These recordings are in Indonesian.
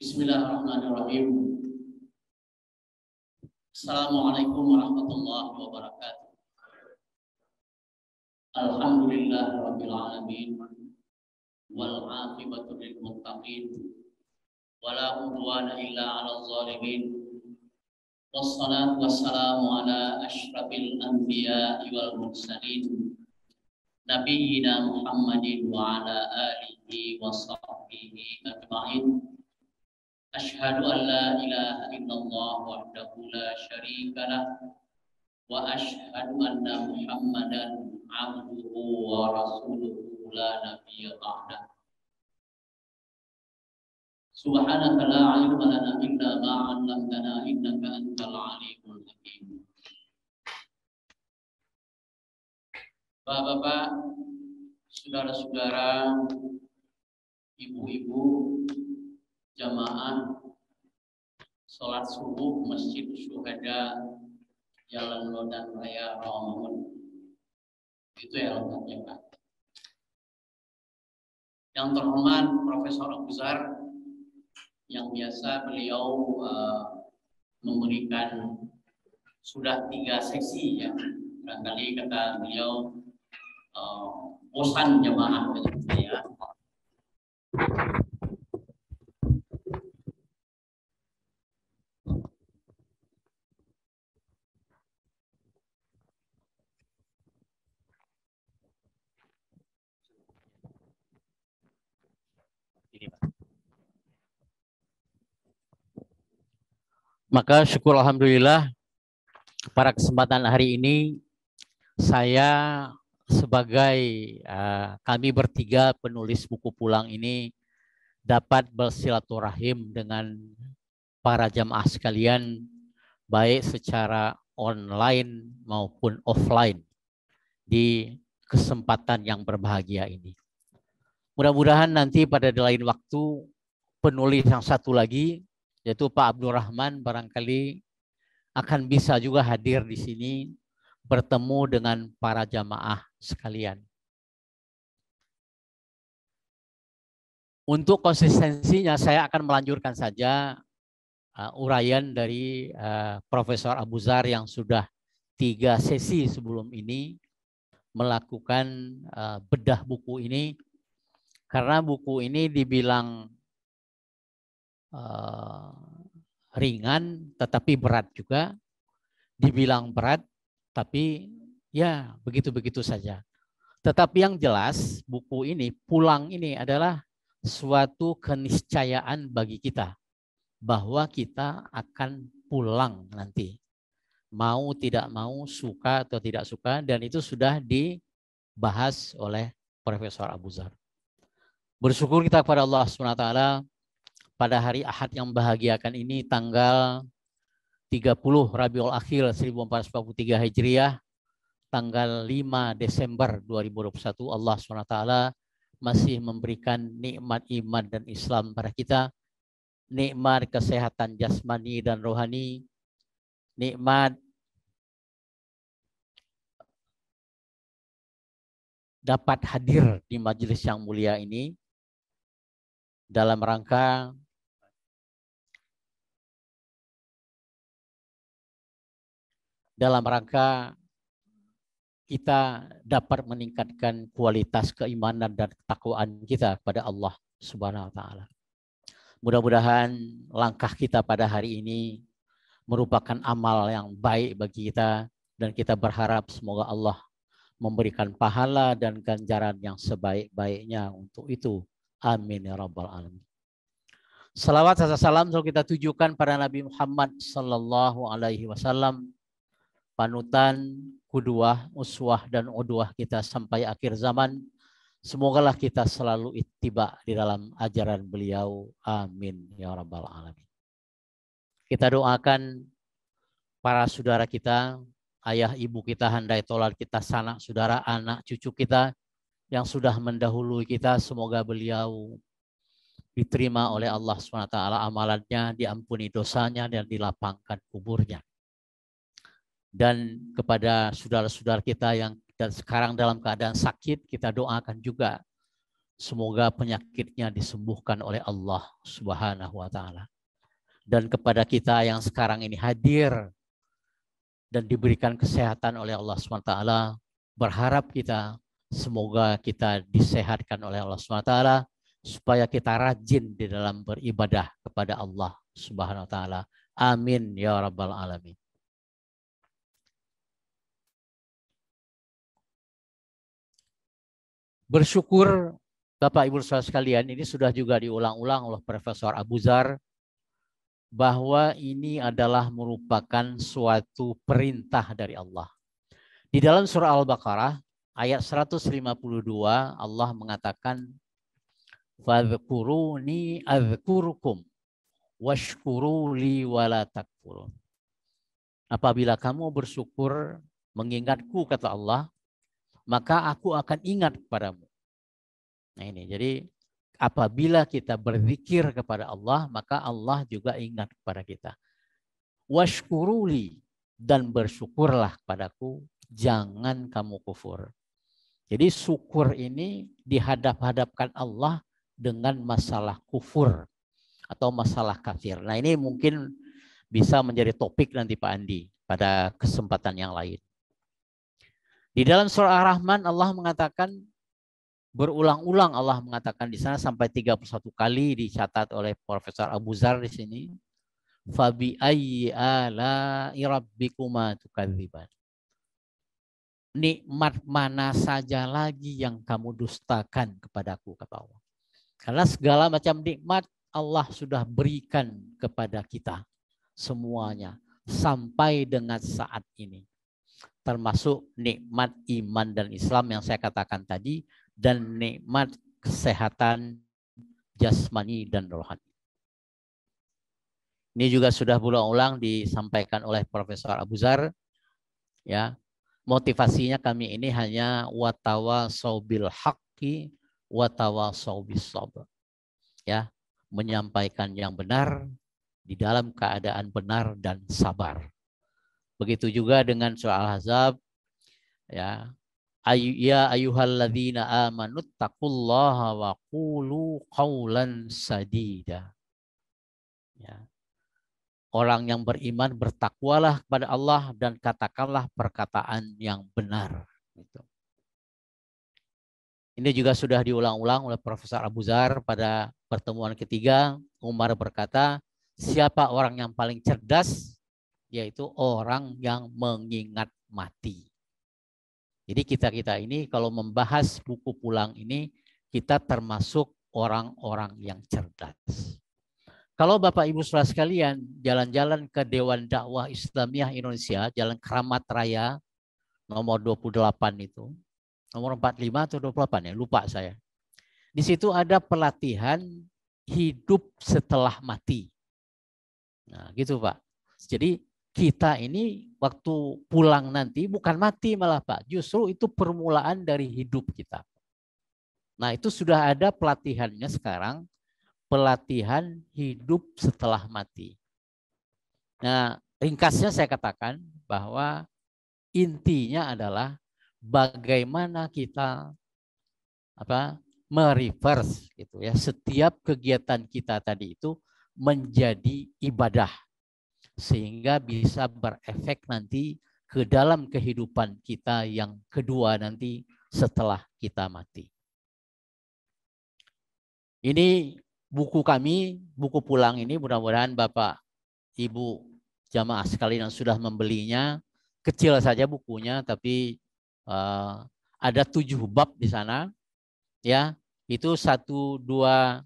Bismillahirrahmanirrahim. Assalamualaikum warahmatullahi wabarakatuh. Alhamdulillahirabbil alamin wal 'aqibatu lil muttaqin wala udwana illa 'alal zalimin. Wassalatu wassalamu ala asyrafil anbiya'i wal mursalin nabiyyina Muhammadin wa ala alihi wa sahbihi ajma'in. Asyhadu an la ilaha illallah wahdahu la syarika lah wa asyhadu anna Muhammadan abduhu wa rasuluhu la nabiyya ba'dah. Subhanaka la ilma lana illa ma 'allamtana innaka antal alimul hakim. Bapak-bapak, saudara-saudara, ibu-ibu, jamaah sholat subuh Masjid Syuhada Jalan Lodan Raya Rawamangun. Itu ya lengkapnya, Pak. Yang terhormat Profesor Abu Zar, yang biasa beliau memberikan sudah 3 seksi ya. Barangkali kata beliau bosan jamaah ya. Maka syukur alhamdulillah pada kesempatan hari ini saya sebagai kami bertiga penulis buku pulang ini dapat bersilaturahim dengan para jamaah sekalian baik secara online maupun offline di kesempatan yang berbahagia ini. Mudah-mudahan nanti pada lain waktu penulis yang satu lagi yaitu Pak Abdurrahman barangkali akan bisa juga hadir di sini bertemu dengan para jamaah sekalian. Untuk konsistensinya saya akan melanjutkan saja uraian dari Profesor Abu Zar yang sudah 3 sesi sebelum ini melakukan bedah buku ini, karena buku ini dibilang ringan tetapi berat juga, dibilang berat tapi ya begitu-begitu saja. Tetapi yang jelas buku ini, pulang ini adalah suatu keniscayaan bagi kita bahwa kita akan pulang nanti. Mau tidak mau, suka atau tidak suka, dan itu sudah dibahas oleh Profesor Abu Zar. Bersyukur kita kepada Allah SWT pada hari Ahad yang membahagiakan ini, tanggal 30 Rabiul Akhir 1443 Hijriah, tanggal 5 Desember 2021, Allah SWT masih memberikan nikmat iman dan Islam pada kita, nikmat kesehatan jasmani dan rohani, nikmat dapat hadir di majelis yang mulia ini dalam rangka kita dapat meningkatkan kualitas keimanan dan ketakwaan kita kepada Allah Subhanahu wa taala. Mudah-mudahan langkah kita pada hari ini merupakan amal yang baik bagi kita, dan kita berharap semoga Allah memberikan pahala dan ganjaran yang sebaik-baiknya untuk itu. Amin ya rabbal alamin. Salawat serta salam selalu kita tujukan pada Nabi Muhammad sallallahu alaihi wasallam, panutan, qudwah, uswah dan udwah kita sampai akhir zaman. Semogalah kita selalu ittiba di dalam ajaran beliau. Amin ya rabbal alamin. Kita doakan para saudara kita, ayah ibu kita, handai tolat kita, sanak saudara, anak cucu kita yang sudah mendahului kita, semoga beliau diterima oleh Allah SWT amalannya, diampuni dosanya dan dilapangkan kuburnya. Dan kepada saudara-saudara kita yang sekarang dalam keadaan sakit, kita doakan juga Semoga penyakitnya disembuhkan oleh Allah Subhanahu wa taala. Dan kepada kita yang sekarang ini hadir dan diberikan kesehatan oleh Allah Subhanahu wa taala, berharap kita semoga kita disehatkan oleh Allah Subhanahu wa taala supaya kita rajin di dalam beribadah kepada Allah Subhanahu wa taala. Amin ya rabbal alamin. Bersyukur Bapak Ibu saudara sekalian, ini sudah juga diulang-ulang oleh Profesor Abu Zar bahwa ini adalah merupakan suatu perintah dari Allah. Di dalam surah Al-Baqarah ayat 152 Allah mengatakan fadhkuruni adzkurukum washkuruli wala takfurun. Apabila kamu bersyukur mengingatku kata Allah, maka aku akan ingat kepadamu. Nah ini, jadi apabila kita berzikir kepada Allah, maka Allah juga ingat kepada kita. Washkuruli, dan bersyukurlah kepadaku, jangan kamu kufur. Jadi syukur ini dihadap-hadapkan Allah dengan masalah kufur atau masalah kafir. Nah ini mungkin bisa menjadi topik nanti Pak Andi pada kesempatan yang lain. Di dalam surah Ar-Rahman Allah mengatakan, berulang-ulang Allah mengatakan di sana sampai 31 kali dicatat oleh Profesor Abu Zar di sini. Fabi ayyi ala'i rabbikuma tukadziban. Nikmat mana saja lagi yang kamu dustakan kepadaku kata Allah. Karena segala macam nikmat Allah sudah berikan kepada kita semuanya sampai dengan saat ini. Termasuk nikmat iman dan Islam yang saya katakan tadi, dan nikmat kesehatan jasmani dan rohani. Ini juga sudah berulang-ulang disampaikan oleh Profesor Abu Zar. Ya, motivasinya kami ini hanya watawasau bil haqqi watawasau bis sabr. Ya, menyampaikan yang benar di dalam keadaan benar dan sabar. Begitu juga dengan surah Al-Ahzab, ya. Ya ayyuhalladzina amanu taqullaha wa qulu qawlan sadida. Ya. Orang yang beriman bertakwalah kepada Allah dan katakanlah perkataan yang benar. Ini juga sudah diulang-ulang oleh Profesor Abu Zar pada pertemuan ketiga. Umar berkata, siapa orang yang paling cerdas? Yaitu orang yang mengingat mati. Jadi kita ini kalau membahas buku pulang ini, kita termasuk orang-orang yang cerdas. Kalau Bapak Ibu saudara sekalian jalan-jalan ke Dewan Dakwah Islamiyah Indonesia, Jalan Keramat Raya nomor 28 itu, nomor 45 atau 28 ya, lupa saya. Di situ ada pelatihan hidup setelah mati. Nah gitu Pak. Jadi kita ini waktu pulang nanti bukan mati malah Pak. Justru itu permulaan dari hidup kita. Nah itu sudah ada pelatihannya sekarang. Pelatihan hidup setelah mati. Nah ringkasnya saya katakan bahwa intinya adalah bagaimana kita mereverse gitu ya. Setiap kegiatan kita tadi itu menjadi ibadah. Sehingga bisa berefek nanti ke dalam kehidupan kita yang kedua nanti setelah kita mati. Ini buku kami, buku pulang ini mudah-mudahan Bapak, Ibu, jamaah sekalian yang sudah membelinya, kecil saja bukunya tapi ada 7 bab di sana. Ya, itu 1, 2,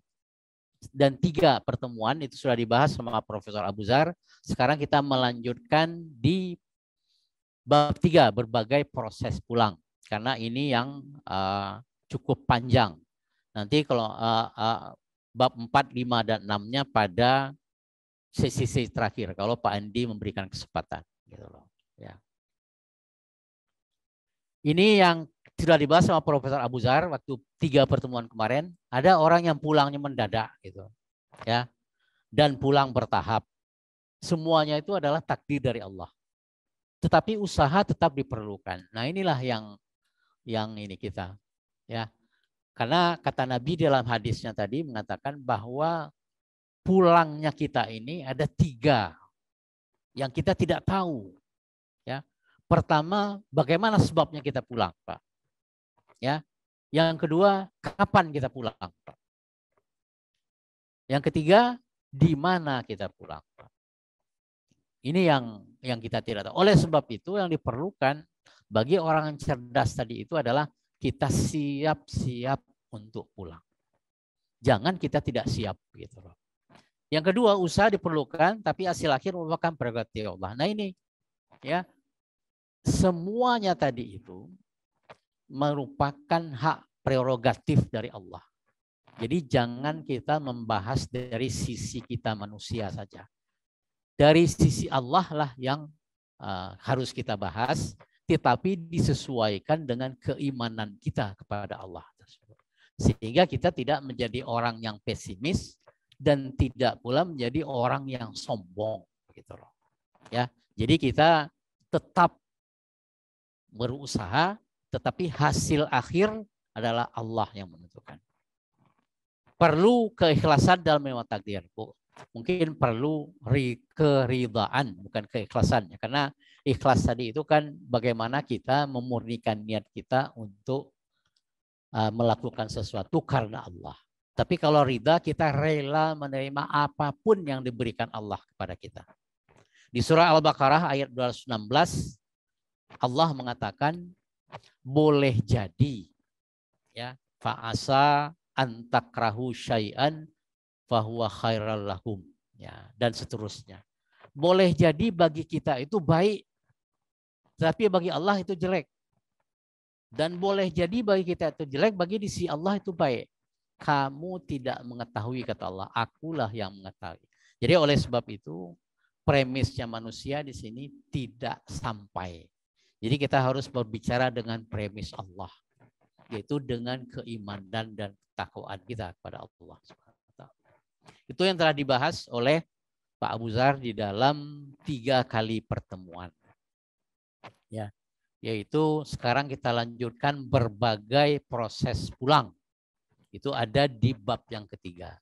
dan 3 pertemuan itu sudah dibahas sama Profesor Abu Zar. Sekarang kita melanjutkan di bab 3 berbagai proses pulang karena ini yang cukup panjang. Nanti kalau bab 4, 5 dan 6-nya pada sesi terakhir kalau Pak Andi memberikan kesempatan gitu loh. Ya. Ini yang sudah dibahas sama Profesor Abu Zar waktu 3 pertemuan kemarin. Ada orang yang pulangnya mendadak gitu. Ya. Dan pulang bertahap. Semuanya itu adalah takdir dari Allah. Tetapi usaha tetap diperlukan. Nah, inilah yang ini kita ya. Karena kata Nabi dalam hadisnya tadi mengatakan bahwa pulangnya kita ini ada 3 yang kita tidak tahu. Ya, pertama, bagaimana sebabnya kita pulang, Pak? Ya, yang kedua, kapan kita pulang, Pak? Yang ketiga, di mana kita pulang, Pak? Ini yang kita tidak tahu. Oleh sebab itu yang diperlukan bagi orang yang cerdas tadi itu adalah kita siap-siap untuk pulang. Jangan kita tidak siap gitu loh. Yang kedua, usaha diperlukan tapi hasil akhir merupakan prerogatif Allah. Nah ini ya, semuanya tadi itu merupakan hak prerogatif dari Allah. Jadi jangan kita membahas dari sisi kita manusia saja. Dari sisi Allah lah yang harus kita bahas, tetapi disesuaikan dengan keimanan kita kepada Allah. Sehingga kita tidak menjadi orang yang pesimis dan tidak pula menjadi orang yang sombong gitu loh. Ya, jadi kita tetap berusaha, tetapi hasil akhir adalah Allah yang menentukan. Perlu keikhlasan dalam menerima takdir, Bu. Mungkin perlu keridhaan, bukan keikhlasan. Karena ikhlas tadi itu kan bagaimana kita memurnikan niat kita untuk melakukan sesuatu karena Allah. Tapi kalau ridha, kita rela menerima apapun yang diberikan Allah kepada kita. Di surah Al-Baqarah ayat 216, Allah mengatakan boleh jadi ya, fa'asa antakrahu syai'an fahuwa khairal lahum, ya, dan seterusnya. Boleh jadi bagi kita itu baik, tapi bagi Allah itu jelek. Dan boleh jadi bagi kita itu jelek, bagi di sisi Allah itu baik. Kamu tidak mengetahui, kata Allah, akulah yang mengetahui. Jadi oleh sebab itu premisnya manusia di sini tidak sampai. Jadi kita harus berbicara dengan premis Allah, yaitu dengan keimanan dan ketakwaan kita kepada Allah. Itu yang telah dibahas oleh Pak Abu Zar di dalam 3 kali pertemuan. Ya, yaitu sekarang kita lanjutkan berbagai proses pulang. Itu ada di bab yang ketiga.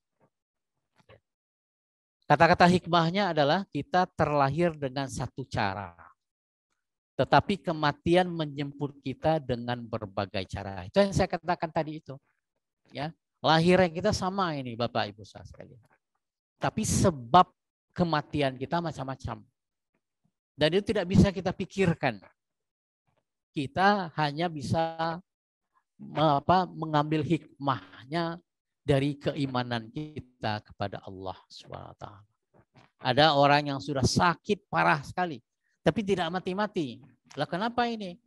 Kata-kata hikmahnya adalah kita terlahir dengan satu cara. Tetapi kematian menjemput kita dengan berbagai cara. Itu yang saya katakan tadi itu. Ya, lahirnya kita sama ini Bapak Ibu sekalian. Tapi sebab kematian kita macam-macam. Dan itu tidak bisa kita pikirkan. Kita hanya bisa mengambil hikmahnya dari keimanan kita kepada Allah SWT. Ada orang yang sudah sakit parah sekali, tapi tidak mati-mati. Lah kenapa ini?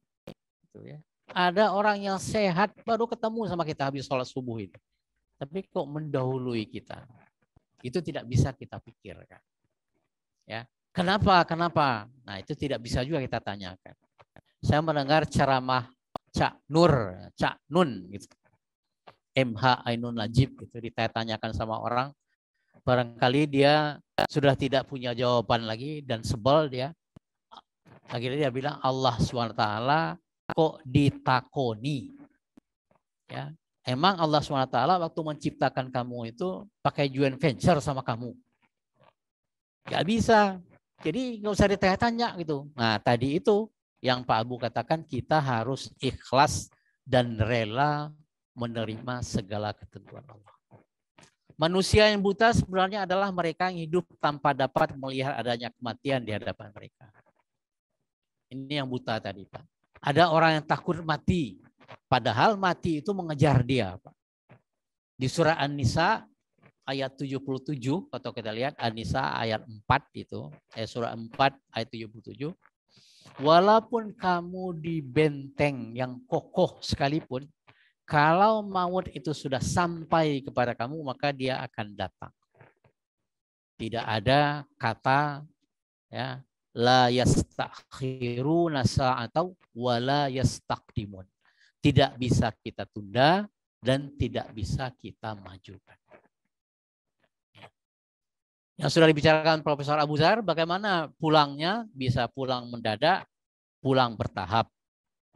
Ada orang yang sehat baru ketemu sama kita habis sholat subuh ini, tapi kok mendahului kita. Itu tidak bisa kita pikirkan. Ya, kenapa? Nah itu tidak bisa juga kita tanyakan. Saya mendengar ceramah Cak Nun gitu. MH Ainun Najib gitu, ditanyakan sama orang, barangkali dia sudah tidak punya jawaban lagi dan sebel dia. Akhirnya dia bilang, Allah SWT kok ditakoni. Ya, emang Allah SWT waktu menciptakan kamu itu pakai joint venture sama kamu? Gak bisa. Jadi nggak usah ditanya-tanya gitu. Nah tadi itu yang Pak Abu katakan, kita harus ikhlas dan rela menerima segala ketentuan Allah. Manusia yang buta sebenarnya adalah mereka yang hidup tanpa dapat melihat adanya kematian di hadapan mereka. Ini yang buta tadi, Pak. Ada orang yang takut mati, padahal mati itu mengejar dia, Pak. Di surah An-Nisa ayat 77, atau kita lihat An-Nisa ayat 4 itu, surah 4 ayat 77. Walaupun kamu di benteng yang kokoh sekalipun, kalau maut itu sudah sampai kepada kamu, maka dia akan datang. Tidak ada kata ya, la yastakhiruna sa'atau wa la yastaqdimun. Tidak bisa kita tunda dan tidak bisa kita majukan. Yang sudah dibicarakan Profesor Abu Zar, bagaimana pulangnya, bisa pulang mendadak, pulang bertahap,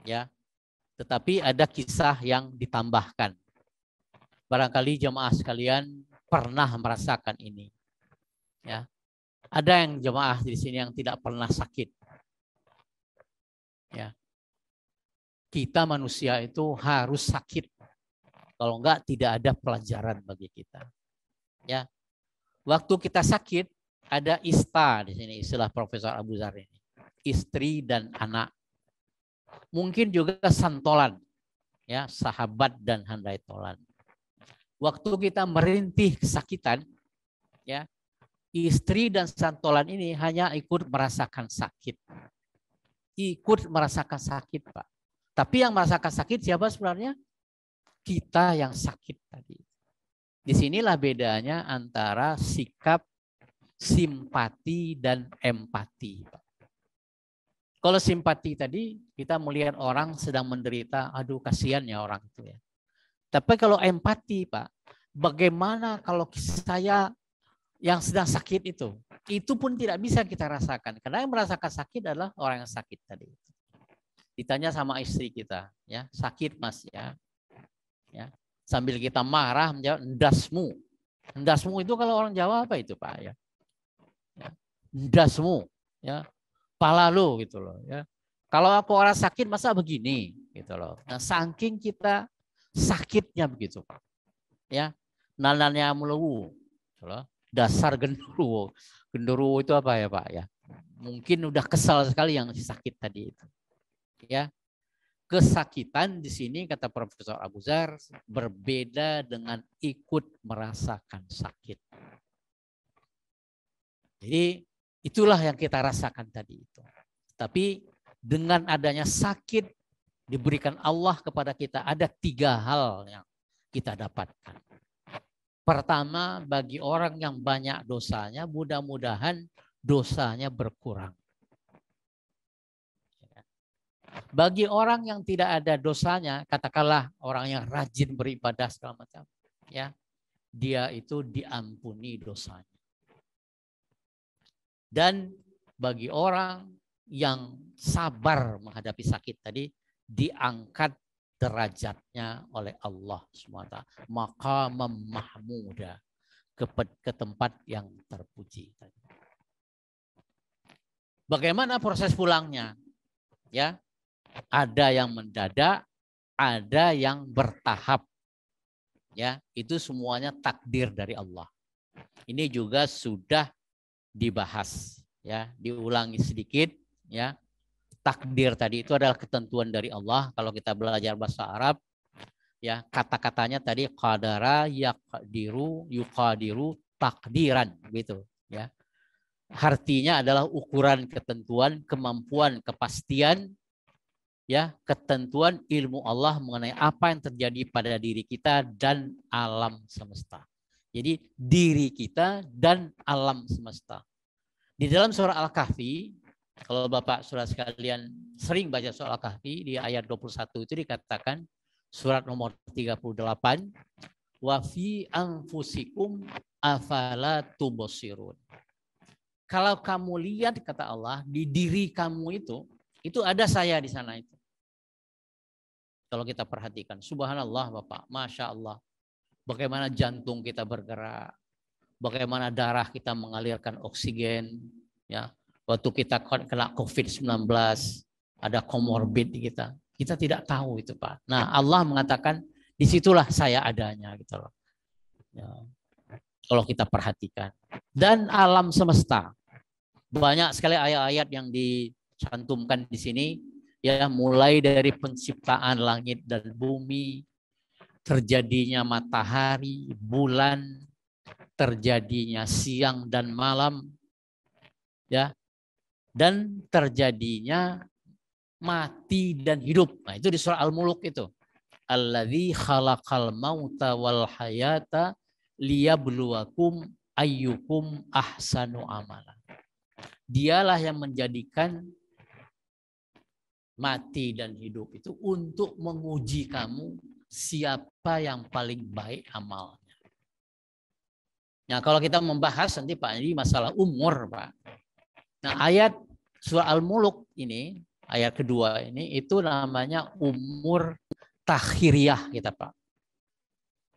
ya. Tetapi ada kisah yang ditambahkan. Barangkali jemaah sekalian pernah merasakan ini. Ya. Ada yang jemaah di sini yang tidak pernah sakit. Ya. Kita manusia itu harus sakit. Kalau enggak tidak ada pelajaran bagi kita. Ya. Waktu kita sakit ada ista di sini, istilah Profesor Abu Zar ini. Istri dan anak. Mungkin juga santolan. Ya, sahabat dan handai tolan. Waktu kita merintih kesakitan, ya, istri dan santolan ini hanya ikut merasakan sakit. Ikut merasakan sakit, Pak. Tapi yang merasakan sakit siapa sebenarnya? Kita yang sakit tadi. Disinilah bedanya antara sikap simpati dan empati, Pak. Kalau simpati tadi kita melihat orang sedang menderita, aduh kasihan ya orang itu ya. Tapi kalau empati, Pak, bagaimana kalau saya yang sedang sakit itu pun tidak bisa kita rasakan. Karena yang merasakan sakit adalah orang yang sakit tadi. Ditanya sama istri kita, ya sakit mas ya. Sambil kita marah menjawab endasmu. Endasmu itu kalau orang Jawa apa itu Pak ya? Endasmu, ya. Pala lu gitu loh ya. Kalau aku orang sakit masa begini gitu loh. Nah, saking kita sakitnya begitu Pak. Ya. Nalannya melewu. Gitu loh. Dasar genderuwo. Genderuwo itu apa ya Pak ya? Mungkin udah kesal sekali yang sakit tadi itu. Ya. Kesakitan di sini kata Profesor Abu Zar berbeda dengan ikut merasakan sakit. Jadi itulah yang kita rasakan tadi itu. Tapi dengan adanya sakit diberikan Allah kepada kita ada 3 hal yang kita dapatkan. Pertama, bagi orang yang banyak dosanya, mudah-mudahan dosanya berkurang. Bagi orang yang tidak ada dosanya, katakanlah orang yang rajin beribadah segala macam, ya, dia itu diampuni dosanya. Dan bagi orang yang sabar menghadapi sakit tadi, diangkat derajatnya oleh Allah SWT. Maqamam mahmuda, ke tempat yang terpuji. Bagaimana proses pulangnya? Ya, ada yang mendadak, ada yang bertahap. Ya, itu semuanya takdir dari Allah. Ini juga sudah dibahas, ya, diulangi sedikit, ya. Takdir tadi itu adalah ketentuan dari Allah. Kalau kita belajar bahasa Arab, ya, kata-katanya tadi qadara yaqdiru yuqadiru takdiran gitu, ya. Artinya adalah ukuran ketentuan, kemampuan, kepastian, ya, ketentuan ilmu Allah mengenai apa yang terjadi pada diri kita dan alam semesta. Jadi diri kita dan alam semesta. Di dalam surah Al-Kahfi, kalau Bapak Saudara sekalian sering baca surah Al-Kahfi, di ayat 21 itu dikatakan, surat nomor 38, wa fi anfusikum afala tubsirun. Kalau kamu lihat kata Allah, di diri kamu itu ada saya di sana itu. Kalau kita perhatikan, subhanallah Bapak, Masya Allah. Bagaimana jantung kita bergerak, bagaimana darah kita mengalirkan oksigen, ya. Waktu kita kena COVID-19, ada komorbid di kita. Kita tidak tahu itu Pak. Nah Allah mengatakan, disitulah saya adanya gitu loh. Ya. Kalau kita perhatikan. Dan alam semesta. Banyak sekali ayat-ayat yang dicantumkan di sini. Ya, mulai dari penciptaan langit dan bumi, terjadinya matahari, bulan, terjadinya siang dan malam, ya, dan terjadinya mati dan hidup. Nah, itu di surah Al-Mulk itu. Alladzi khalaqal mauta wal hayata liyabluwakum ayyukum ahsanu amala. Dialah yang menjadikan mati dan hidup itu untuk menguji kamu siapa yang paling baik amalnya. Nah, kalau kita membahas nanti Pak, ini masalah umur Pak. Nah, ayat surah Al-Mulk ini, ayat kedua ini, itu namanya umur takhiriyah kita Pak.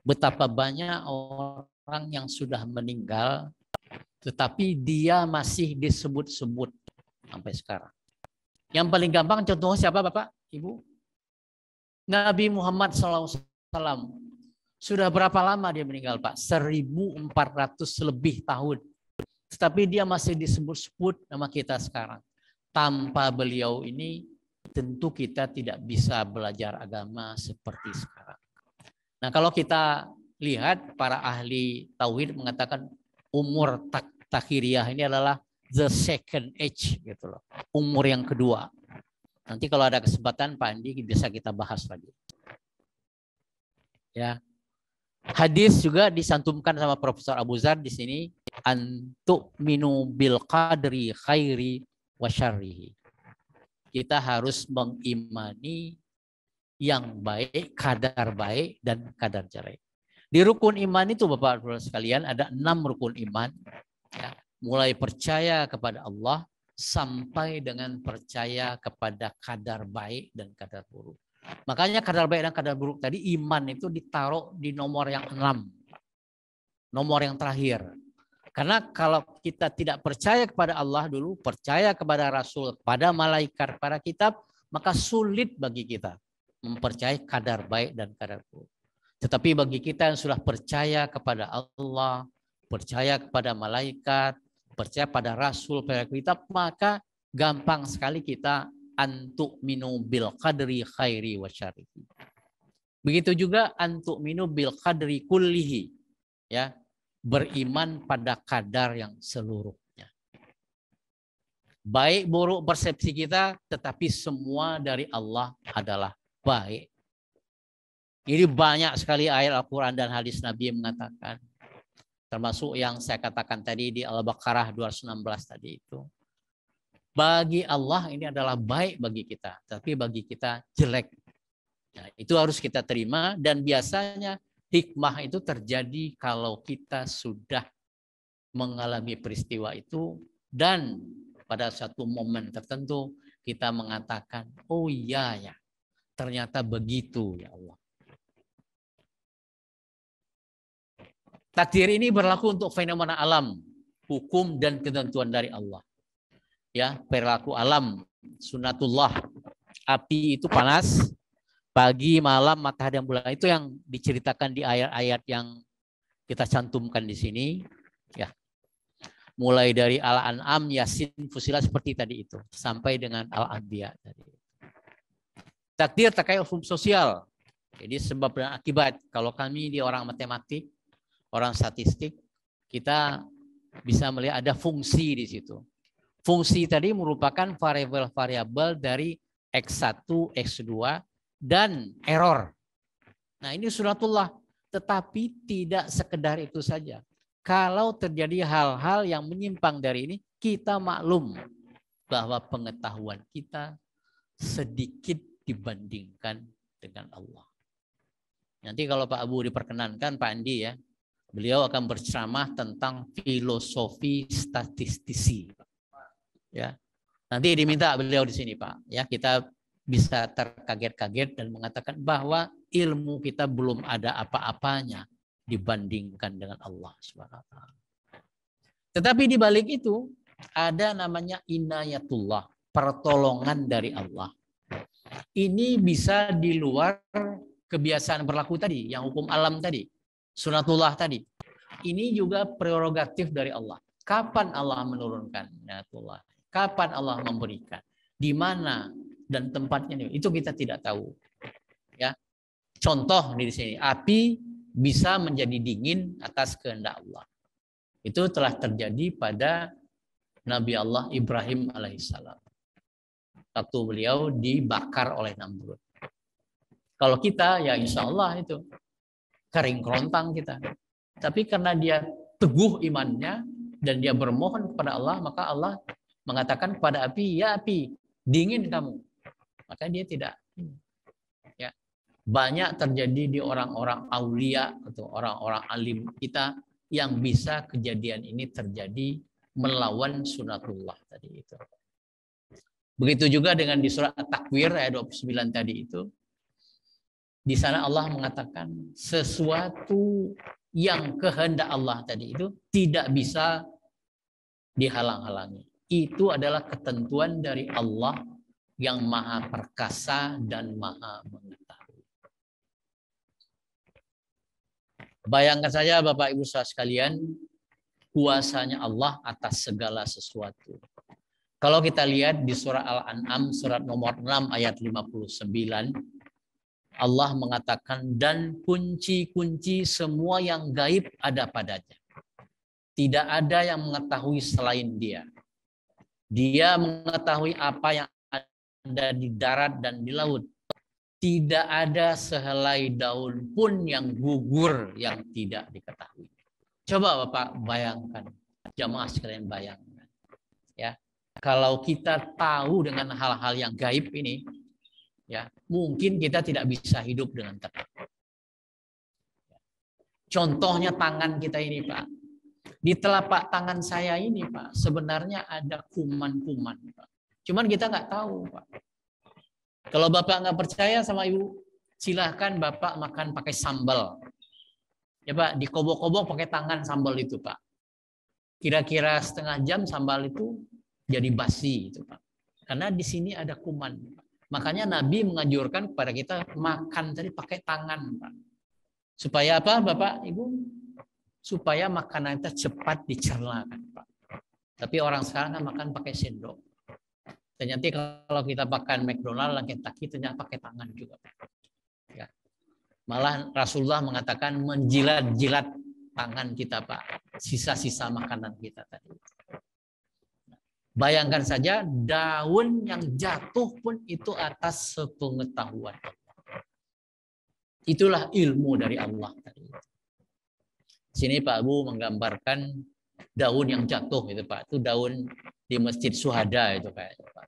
Betapa banyak orang yang sudah meninggal, tetapi dia masih disebut-sebut sampai sekarang. Yang paling gampang contohnya siapa Bapak, Ibu? Nabi Muhammad SAW. Sudah berapa lama dia meninggal Pak? 1400 lebih tahun. Tetapi dia masih disebut-sebut nama kita sekarang. Tanpa beliau ini tentu kita tidak bisa belajar agama seperti sekarang. Nah, kalau kita lihat para ahli tauhid mengatakan umur takhiriyah ini adalah the second age gitu loh. Umur yang kedua. Nanti kalau ada kesempatan Pak Andi bisa kita bahas lagi. Ya. Hadis juga disantumkan sama Profesor Abu Zar di sini, antuk minu bil qadri khairi wa syarrihi. Kita harus mengimani yang baik, kadar baik dan kadar jelek. Di rukun iman itu Bapak-Bapak sekalian ada 6 rukun iman. Ya, mulai percaya kepada Allah sampai dengan percaya kepada kadar baik dan kadar buruk. Makanya kadar baik dan kadar buruk tadi iman itu ditaruh di nomor yang 6. Nomor yang terakhir. Karena kalau kita tidak percaya kepada Allah dulu, percaya kepada Rasul, kepada malaikat, kepada kitab, maka sulit bagi kita mempercayai kadar baik dan kadar buruk. Tetapi bagi kita yang sudah percaya kepada Allah, percaya kepada malaikat, percaya pada Rasul, pada kitab, maka gampang sekali kita antuk minu bil qadri khairi wa syarrihi. Begitu juga antuk minu bil qadri kullihi. Ya, beriman pada kadar yang seluruhnya. Baik buruk persepsi kita, tetapi semua dari Allah adalah baik. Ini banyak sekali ayat Al-Quran dan hadis Nabi yang mengatakan. Termasuk yang saya katakan tadi di Al-Baqarah 216 tadi itu. Bagi Allah ini adalah baik bagi kita. Tapi bagi kita jelek. Nah, itu harus kita terima. Dan biasanya hikmah itu terjadi kalau kita sudah mengalami peristiwa itu. Dan pada satu momen tertentu kita mengatakan, oh iya ya. Ternyata begitu ya Allah. Takdir ini berlaku untuk fenomena alam, hukum dan ketentuan dari Allah. Ya, perilaku alam, sunatullah. Api itu panas, pagi, malam, matahari dan bulan itu yang diceritakan di ayat-ayat yang kita cantumkan di sini. Ya, mulai dari Al-An'am, Yasin, Fussilat seperti tadi itu, sampai dengan Al-Anbiya tadi. Takdir terkait hukum sosial. Jadi sebab dan akibat. Kalau kami di orang matematik, orang statistik, kita bisa melihat ada fungsi di situ. Fungsi tadi merupakan variabel-variabel dari X1, X2, dan error. Nah ini sunatullah. Tetapi tidak sekedar itu saja. Kalau terjadi hal-hal yang menyimpang dari ini, kita maklum bahwa pengetahuan kita sedikit dibandingkan dengan Allah. Nanti kalau Pak Abu diperkenankan, Pak Andi ya, beliau akan berceramah tentang filosofi statistisi. Ya, nanti diminta beliau di sini Pak. Ya, kita bisa terkaget-kaget dan mengatakan bahwa ilmu kita belum ada apa-apanya dibandingkan dengan Allah Subhanahu wa taala. Tetapi di balik itu ada namanya inayatullah, pertolongan dari Allah. Ini bisa di luar kebiasaan berlaku tadi, yang hukum alam tadi, sunatullah tadi. Ini juga prerogatif dari Allah. Kapan Allah menurunkan sunatullah? Kapan Allah memberikan? Di mana dan tempatnya itu kita tidak tahu. Ya, contoh di sini, api bisa menjadi dingin atas kehendak Allah. Itu telah terjadi pada Nabi Allah Ibrahim alaihissalam. Waktu beliau dibakar oleh Namrud. Kalau kita ya insya Allah itu kering kerontang kita. Tapi karena dia teguh imannya dan dia bermohon kepada Allah, maka Allah mengatakan kepada api, ya api, dingin kamu. Maka dia tidak. Ya. Banyak terjadi di orang-orang aulia atau orang-orang alim kita yang bisa kejadian ini terjadi melawan sunatullah tadi itu. Begitu juga dengan di surat At-Takwir ayat 29 tadi itu. Di sana Allah mengatakan sesuatu yang kehendak Allah tadi itu tidak bisa dihalang-halangi. Itu adalah ketentuan dari Allah yang maha perkasa dan maha mengetahui. Bayangkan saja Bapak Ibu saudara sekalian, kuasanya Allah atas segala sesuatu. Kalau kita lihat di surah Al-An'am, surat nomor 6 ayat 59, Allah mengatakan, dan kunci-kunci semua yang gaib ada padanya. Tidak ada yang mengetahui selain Dia. Dia mengetahui apa yang ada di darat dan di laut. Tidak ada sehelai daun pun yang gugur yang tidak diketahui. Coba Bapak bayangkan, jamaah sekalian bayangkan. Ya, kalau kita tahu dengan hal-hal yang gaib ini, ya, mungkin kita tidak bisa hidup dengan tenang. Contohnya tangan kita ini, Pak. Di telapak tangan saya ini, Pak, sebenarnya ada kuman-kuman, Pak. Cuman kita nggak tahu, Pak. Kalau Bapak nggak percaya sama Ibu, silahkan Bapak makan pakai sambal. Ya Pak, dikobok-kobok pakai tangan sambal itu, Pak. Kira-kira setengah jam sambal itu jadi basi, itu, Pak. Karena di sini ada kuman, Pak. Makanya Nabi menganjurkan kepada kita makan tadi pakai tangan, Pak. Supaya apa, Bapak, Ibu? Supaya makanan itu cepat dicerna, kan, Pak. Tapi orang sekarang kan makan pakai sendok. Ternyata kalau kita makan McDonald, Kentucky, ternyata pakai tangan juga, Pak. Ya. Malah Rasulullah mengatakan menjilat-jilat tangan kita, Pak. Sisa-sisa makanan kita tadi. Bayangkan saja daun yang jatuh pun itu atas sepengetahuan. Itulah ilmu dari Allah tadi. Sini Pak Abu menggambarkan daun yang jatuh itu, Pak. Itu daun di Masjid Syuhada itu kayaknya, Pak.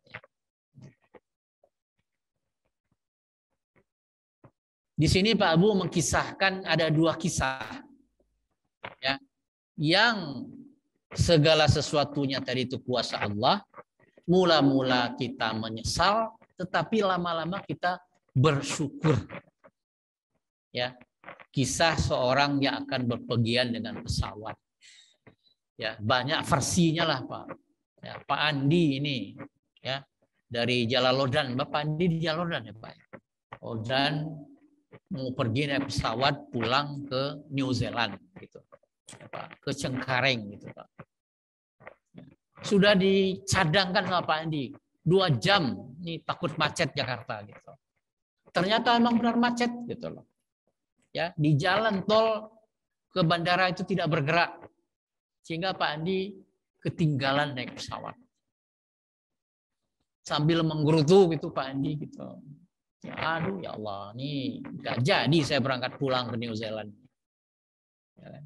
Di sini Pak Abu mengkisahkan ada dua kisah, ya, yang segala sesuatunya tadi itu kuasa Allah. Mula-mula kita menyesal, tetapi lama-lama kita bersyukur. Ya, kisah seorang yang akan berpergian dengan pesawat. Ya, banyak versinya lah, Pak. Ya, Pak Andi ini, ya, dari Jalalodan. Bapak Andi di Jalalodan ya, Pak. Oh, dan mau pergi naik pesawat pulang ke New Zealand gitu, ya, Pak, ke Cengkareng gitu, Pak. Sudah dicadangkan sama Pak Andi 2 jam nih takut macet Jakarta gitu. Ternyata emang benar macet gitu loh. Ya, di jalan tol ke bandara itu tidak bergerak sehingga Pak Andi ketinggalan naik pesawat. Sambil menggerutu gitu Pak Andi gitu. Ya, aduh ya Allah, nih nggak jadi saya berangkat pulang ke New Zealand. Ya,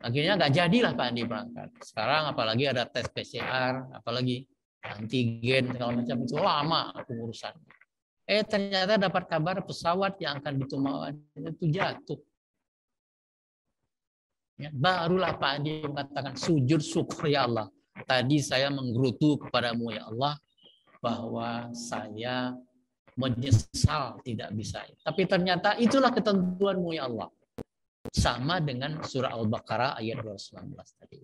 akhirnya nggak jadilah Pak Andi berangkat. Sekarang apalagi ada tes PCR, apalagi antigen segala macam, itu lama pengurusan. Ternyata dapat kabar pesawat yang akan ditumpangi itu jatuh. Ya, barulah Pak Andi mengatakan sujud syukur ya Allah. Tadi saya menggerutu kepadamu ya Allah bahwa saya menyesal tidak bisa. Tapi ternyata itulah ketentuanmu ya Allah. Sama dengan surah Al-Baqarah ayat 219 tadi.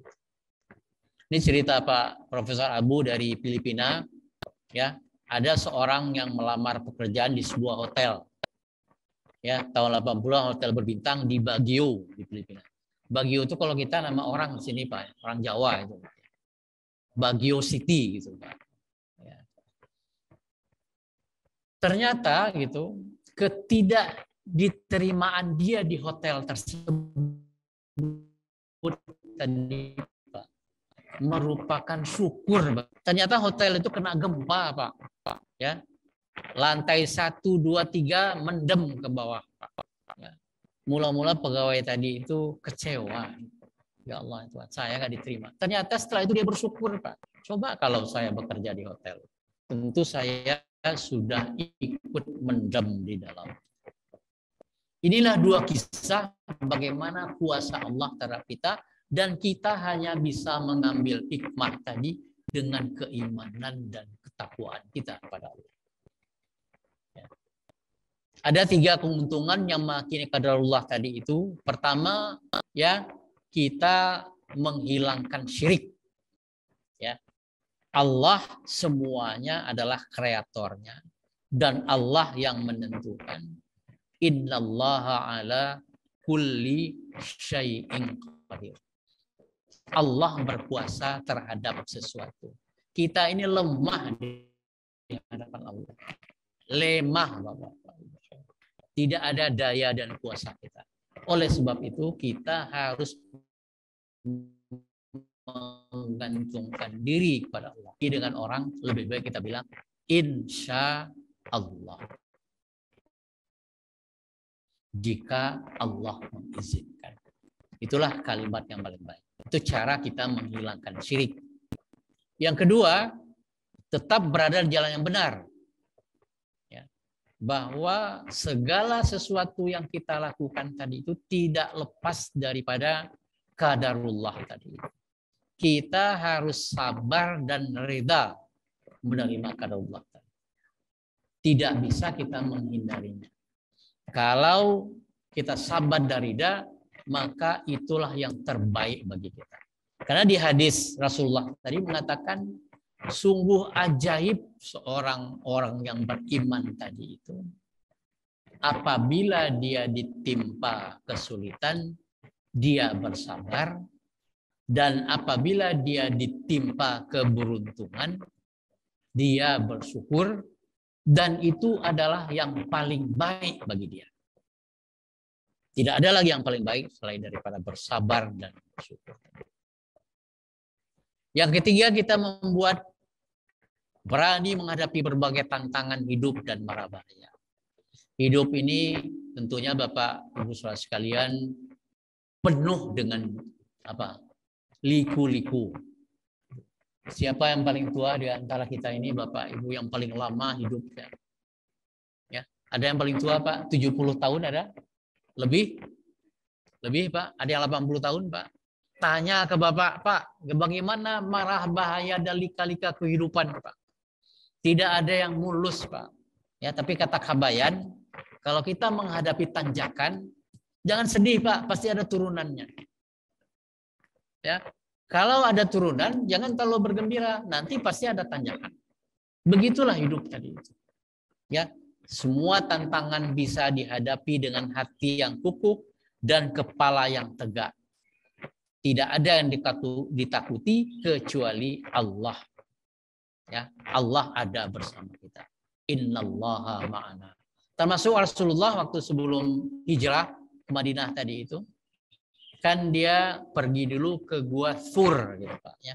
Ini cerita Pak Profesor Abu dari Filipina. Ya, ada seorang yang melamar pekerjaan di sebuah hotel. Ya, tahun 80-an hotel berbintang di Baguio di Filipina. Baguio itu kalau kita nama orang di sini Pak, orang Jawa itu. Baguio City gitu Pak. Ya. Ternyata gitu, ketidakditerimaan dia di hotel tersebut tadi Pak, merupakan syukur. Ternyata hotel itu kena gempa Pak. Ya. Lantai 1, 2, 3 mendem ke bawah Pak. Ya. Mula-mula pegawai tadi itu kecewa. Ya Allah, Tuhan, saya nggak diterima. Ternyata setelah itu dia bersyukur, Pak. Coba kalau saya bekerja di hotel. Tentu saya sudah ikut mendem di dalam. Inilah dua kisah bagaimana kuasa Allah terhadap kita. Dan kita hanya bisa mengambil hikmah tadi dengan keimanan dan ketakwaan kita kepada Allah. Ada 3 keuntungan yang meyakini qadarullah tadi itu. Pertama, ya, kita menghilangkan syirik. Ya. Allah semuanya adalah kreatornya dan Allah yang menentukan. Innallaha ala kulli syai'in qadir. Allah berkuasa terhadap sesuatu. Kita ini lemah di hadapan Allah. Lemah, Bapak. Tidak ada daya dan kuasa kita. Oleh sebab itu kita harus menggantungkan diri kepada Allah. Dengan orang lebih baik kita bilang insya Allah. Jika Allah mengizinkan. Itulah kalimat yang paling baik. Itu cara kita menghilangkan syirik. Yang kedua, tetap berada di jalan yang benar. Ya. Bahwa segala sesuatu yang kita lakukan tadi itu tidak lepas daripada qadarullah tadi. Kita harus sabar dan rida menerima qadarullah. Tidak bisa kita menghindarinya. Kalau kita sabar dan rida, maka itulah yang terbaik bagi kita. Karena di hadis Rasulullah tadi mengatakan, sungguh ajaib seorang orang yang beriman tadi itu. Apabila dia ditimpa kesulitan, dia bersabar. Dan apabila dia ditimpa keberuntungan, dia bersyukur. Dan itu adalah yang paling baik bagi dia. Tidak ada lagi yang paling baik selain daripada bersabar dan bersyukur. Yang ketiga, kita membuat berani menghadapi berbagai tantangan hidup dan mara bahaya. Hidup ini tentunya Bapak Ibu Saudara sekalian penuh dengan liku-liku. Siapa yang paling tua di antara kita ini, Bapak Ibu yang paling lama hidupnya? Ya, ada yang paling tua Pak, 70 tahun ada? Lebih Pak, ada yang 80 tahun Pak. Tanya ke Bapak, Pak, bagaimana marah bahaya dan lika-lika kehidupan Pak? Tidak ada yang mulus Pak. Ya, tapi kata Kabayan, kalau kita menghadapi tanjakan, jangan sedih Pak, pasti ada turunannya. Ya, kalau ada turunan, jangan terlalu bergembira, nanti pasti ada tanjakan. Begitulah hidup tadi. Ya, semua tantangan bisa dihadapi dengan hati yang kukuh dan kepala yang tegak. Tidak ada yang ditakuti kecuali Allah. Ya, Allah ada bersama kita. Innallaha ma'ana. Termasuk Rasulullah waktu sebelum hijrah ke Madinah tadi itu, kan dia pergi dulu ke Gua Thur gitu Pak ya.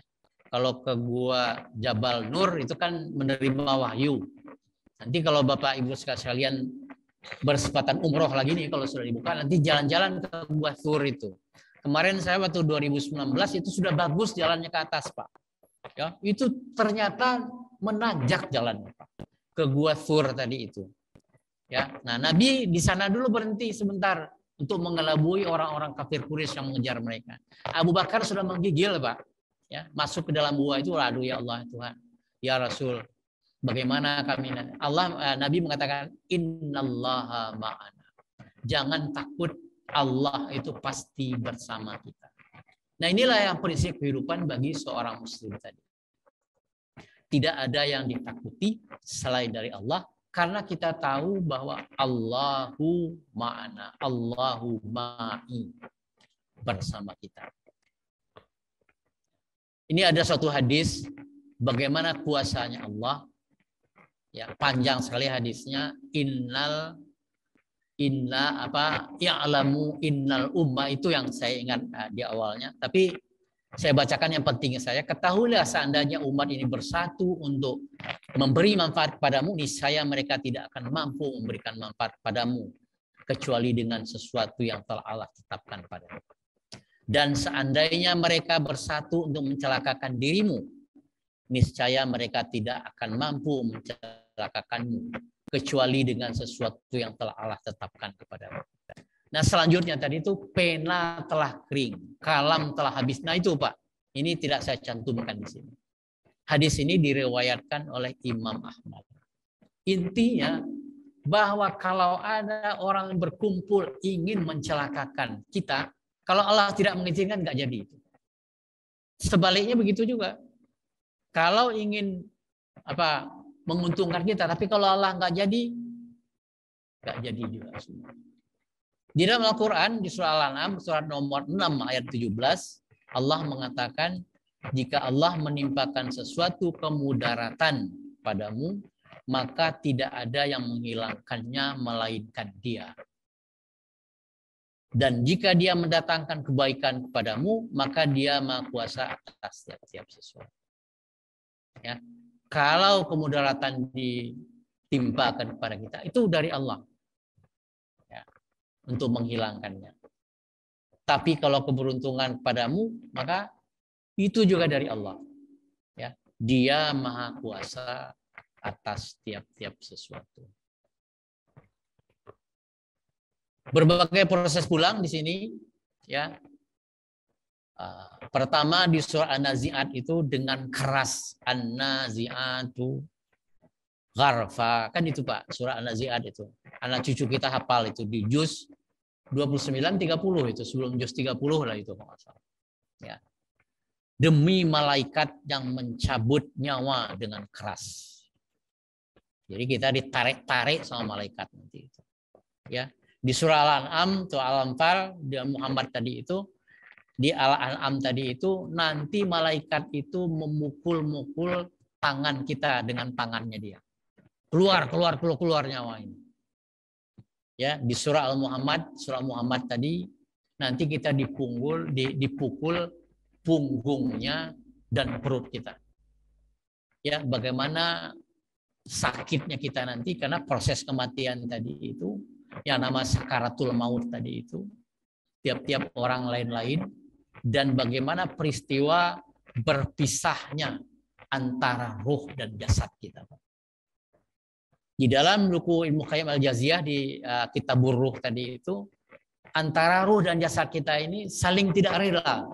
Kalau ke Gua Jabal Nur itu kan menerima wahyu. Nanti kalau Bapak Ibu sekalian bersempatan umroh lagi nih kalau sudah dibuka, nanti jalan-jalan ke Gua Thur itu. Kemarin saya waktu 2019 itu sudah bagus jalannya ke atas Pak. Ya, itu ternyata menanjak jalannya Pak. Ke Gua Thur tadi itu. Ya, nah Nabi di sana dulu berhenti sebentar untuk mengelabui orang-orang kafir Quraisy yang mengejar mereka. Abu Bakar sudah menggigil Pak. Ya, masuk ke dalam gua itu, aduh ya Allah Tuhan, ya Rasul, bagaimana kami? Nabi mengatakan innallaha ma'ana. Jangan takut, Allah itu pasti bersama kita. Nah inilah yang prinsip kehidupan bagi seorang muslim tadi. Tidak ada yang ditakuti selain dari Allah, karena kita tahu bahwa Allahu ma'ana, Allahu ma'i, bersama kita. Ini ada suatu hadis bagaimana kuasanya Allah. Ya, panjang sekali hadisnya. Ya'lamu innal umma, itu yang saya ingat di awalnya. Tapi saya bacakan yang penting saya. Ketahuilah seandainya umat ini bersatu untuk memberi manfaat kepadamu, niscaya mereka tidak akan mampu memberikan manfaat kepadamu kecuali dengan sesuatu yang telah Allah tetapkan padamu. Dan seandainya mereka bersatu untuk mencelakakan dirimu, niscaya mereka tidak akan mampu mencelakakanmu kecuali dengan sesuatu yang telah Allah tetapkan kepadamu. Nah selanjutnya tadi itu pena telah kering, kalam telah habis. Nah itu Pak, ini tidak saya cantumkan di sini. Hadis ini diriwayatkan oleh Imam Ahmad. Intinya bahwa kalau ada orang berkumpul ingin mencelakakan kita, kalau Allah tidak mengizinkan nggak jadi. Sebaliknya begitu juga. Kalau ingin menguntungkan kita, tapi kalau Allah nggak jadi juga. Di dalam Al-Quran di surah Al-An'am surat nomor 6 ayat 17 Allah mengatakan jika Allah menimpakan sesuatu kemudaratan padamu maka tidak ada yang menghilangkannya melainkan Dia. Dan jika Dia mendatangkan kebaikan kepadamu, maka Dia Maha Kuasa atas setiap sesuatu. Ya. Kalau kemudaratan ditimpakan kepada kita, itu dari Allah. Ya. Untuk menghilangkannya. Tapi kalau keberuntungan kepadamu, maka itu juga dari Allah. Ya. Dia Maha Kuasa atas tiap-tiap sesuatu. Berbagai proses pulang di sini, ya. Pertama di surah An-Nazi'at itu dengan keras, An-Nazi'atu gharfa, kan itu Pak, surah An-Nazi'at itu. Anak cucu kita hafal itu di juz 29-30 itu, sebelum juz 30 lah itu kalau nggak salah. Ya. Demi malaikat yang mencabut nyawa dengan keras. Jadi kita ditarik-tarik sama malaikat nanti itu. Ya. Di surah Al-An'am, surah Al-Anfal, di Muhammad tadi itu, di Al-An'am tadi itu, nanti malaikat itu memukul-mukul tangan kita dengan tangannya dia. Keluar nyawa ini. Ya, di surah Al-Muhammad, surah Muhammad tadi, nanti kita dipukul punggungnya dan perut kita. Ya, bagaimana sakitnya kita nanti karena proses kematian tadi itu yang nama sakaratul maut tadi itu tiap-tiap orang lain-lain dan bagaimana peristiwa berpisahnya antara ruh dan jasad kita. Di dalam buku Ibnu Qayyim Al-Jauziyah di Kitabur Ruh tadi itu antara ruh dan jasad kita ini saling tidak rela.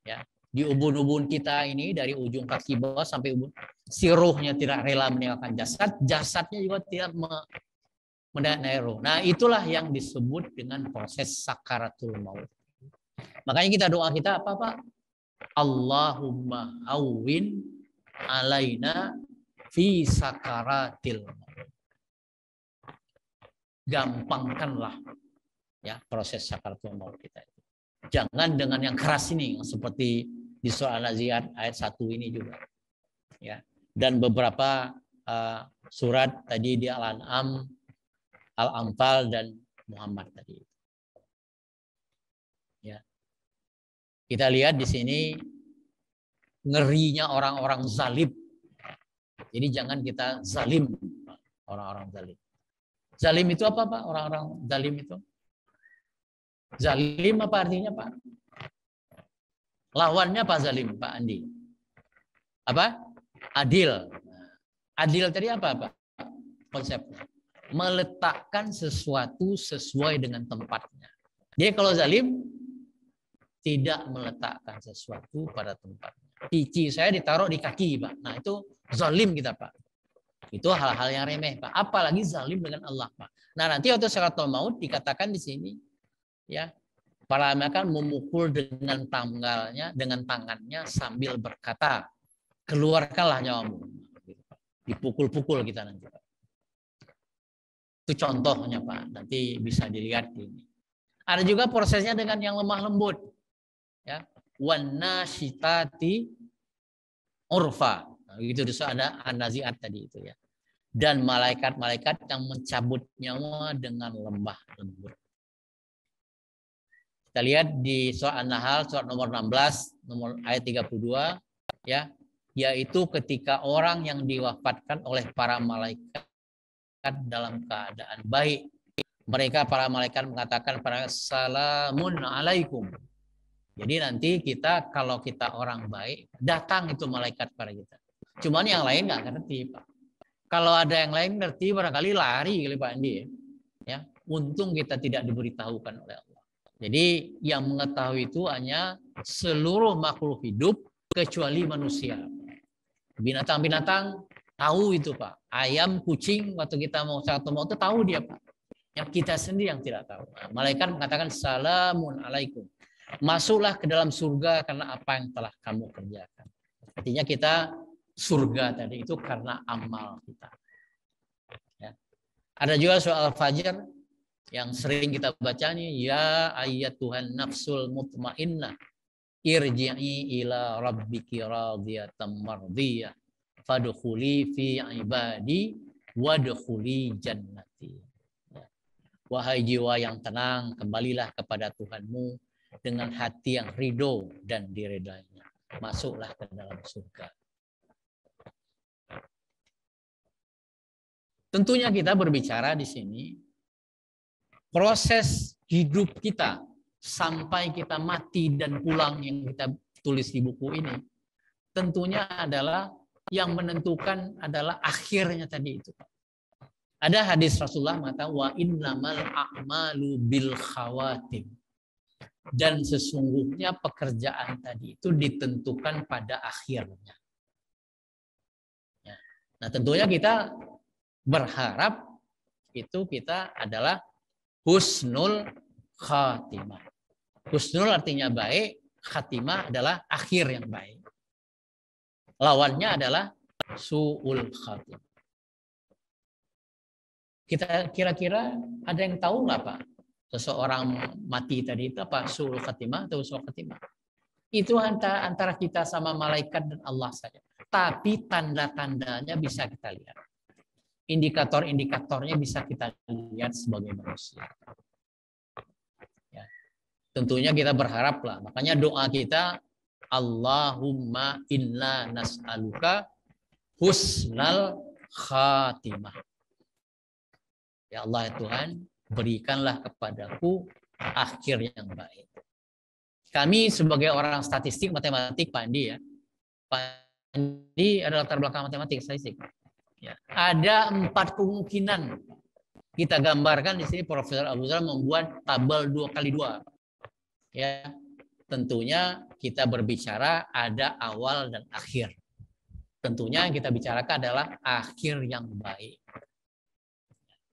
Ya. Di ubun-ubun kita ini dari ujung kaki bawah sampai ubun, si ruhnya tidak rela meninggalkan jasad, jasadnya juga tidak meninggalkan ruh. Nah, itulah yang disebut dengan proses sakaratul maut. Makanya kita doa kita apa Pak? Allahumma awwin alaina fi sakaratil maut. Gampangkanlah ya proses sakaratul maut kita itu. Jangan dengan yang keras ini yang seperti di surah An-Nazi'at ayat 1 ini juga. Ya. Dan beberapa surat tadi di Al-An'am, Al-Anfal dan Muhammad tadi. Ya. Kita lihat di sini ngerinya orang-orang zalim. Jadi jangan kita zalim orang-orang zalim. Zalim itu apa Pak? Orang-orang zalim itu? Zalim apa artinya Pak? Lawannya Pak zalim, Pak Andi. Apa? Adil. Adil tadi apa Pak? Konsepnya. Meletakkan sesuatu sesuai dengan tempatnya. Jadi kalau zalim, tidak meletakkan sesuatu pada tempatnya. Pici saya ditaruh di kaki Pak. Nah itu zalim kita Pak. Itu hal-hal yang remeh Pak. Apalagi zalim dengan Allah Pak. Nah nanti waktu sakaratul maut dikatakan di sini, ya. Para akan memukul dengan tangannya sambil berkata, keluarkanlah nyawamu. Dipukul-pukul kita nanti. Itu contohnya Pak. Nanti bisa dilihat ini. Ada juga prosesnya dengan yang lemah lembut. Ya, wannashitati urfa. Nah, gitu ada An-Nazi'at tadi itu ya. Dan malaikat-malaikat yang mencabut nyawa dengan lemah lembut. Kita lihat di surah An-Nahl surat nomor 16 nomor ayat 32 ya, yaitu ketika orang yang diwafatkan oleh para malaikat dalam keadaan baik. Mereka para malaikat mengatakan pada salamun alaikum. Jadi nanti kita kalau kita orang baik datang itu malaikat pada kita. Cuman yang lain nggak ngerti Pak. Kalau ada yang lain ngerti barangkali lari kali Pak Andi ya. Untung kita tidak diberitahukan oleh Allah. Jadi yang mengetahui itu hanya seluruh makhluk hidup kecuali manusia. Binatang-binatang Tahu itu Pak. Ayam, kucing waktu kita mau satu mau itu tahu dia Pak. Yang kita sendiri yang tidak tahu. Nah, malaikat mengatakan salamun alaikum. Masuklah ke dalam surga karena apa yang telah kamu kerjakan. Artinya kita surga tadi itu karena amal kita. Ya. Ada juga soal Fajr yang sering kita baca nih, ya ayyatuhan nafsul mutmainnah irji'i ila rabbiki radiyatan mardiyah fadkhuli fi ibadi wadkhuli jannati. Wahai jiwa yang tenang, kembalilah kepada Tuhanmu dengan hati yang ridho dan diredainya. Masuklah ke dalam surga. Tentunya kita berbicara di sini proses hidup kita sampai kita mati dan pulang yang kita tulis di buku ini. Tentunya adalah yang menentukan adalah akhirnya tadi itu. Ada hadis Rasulullah mengatakan wa innamal a'malu bil khawatim. Dan sesungguhnya pekerjaan tadi itu ditentukan pada akhirnya. Nah, tentunya kita berharap itu kita adalah husnul khatimah. Husnul artinya baik, khatimah adalah akhir yang baik. Lawannya adalah su'ul khatimah. Kita kira-kira ada yang tahu nggak Pak? Seseorang mati tadi itu apa? Su'ul khatimah atau su'ul khatimah? Itu antara kita sama malaikat dan Allah saja. Tapi tanda-tandanya bisa kita lihat. Indikator-indikatornya bisa kita lihat sebagai manusia. Ya. Tentunya kita berharap lah. Makanya doa kita, Allahumma inna nas'aluka husnal khatimah. Ya Allah ya Tuhan, berikanlah kepadaku akhir yang baik. Kami sebagai orang statistik matematik, Pak Andi ya. Pak Andi adalah latar belakang matematik statistik. Ya. Ada 4 kemungkinan. Kita gambarkan di sini Profesor Abu Zar membuat tabel 2x2. Ya. Tentunya kita berbicara ada awal dan akhir. Tentunya yang kita bicarakan adalah akhir yang baik.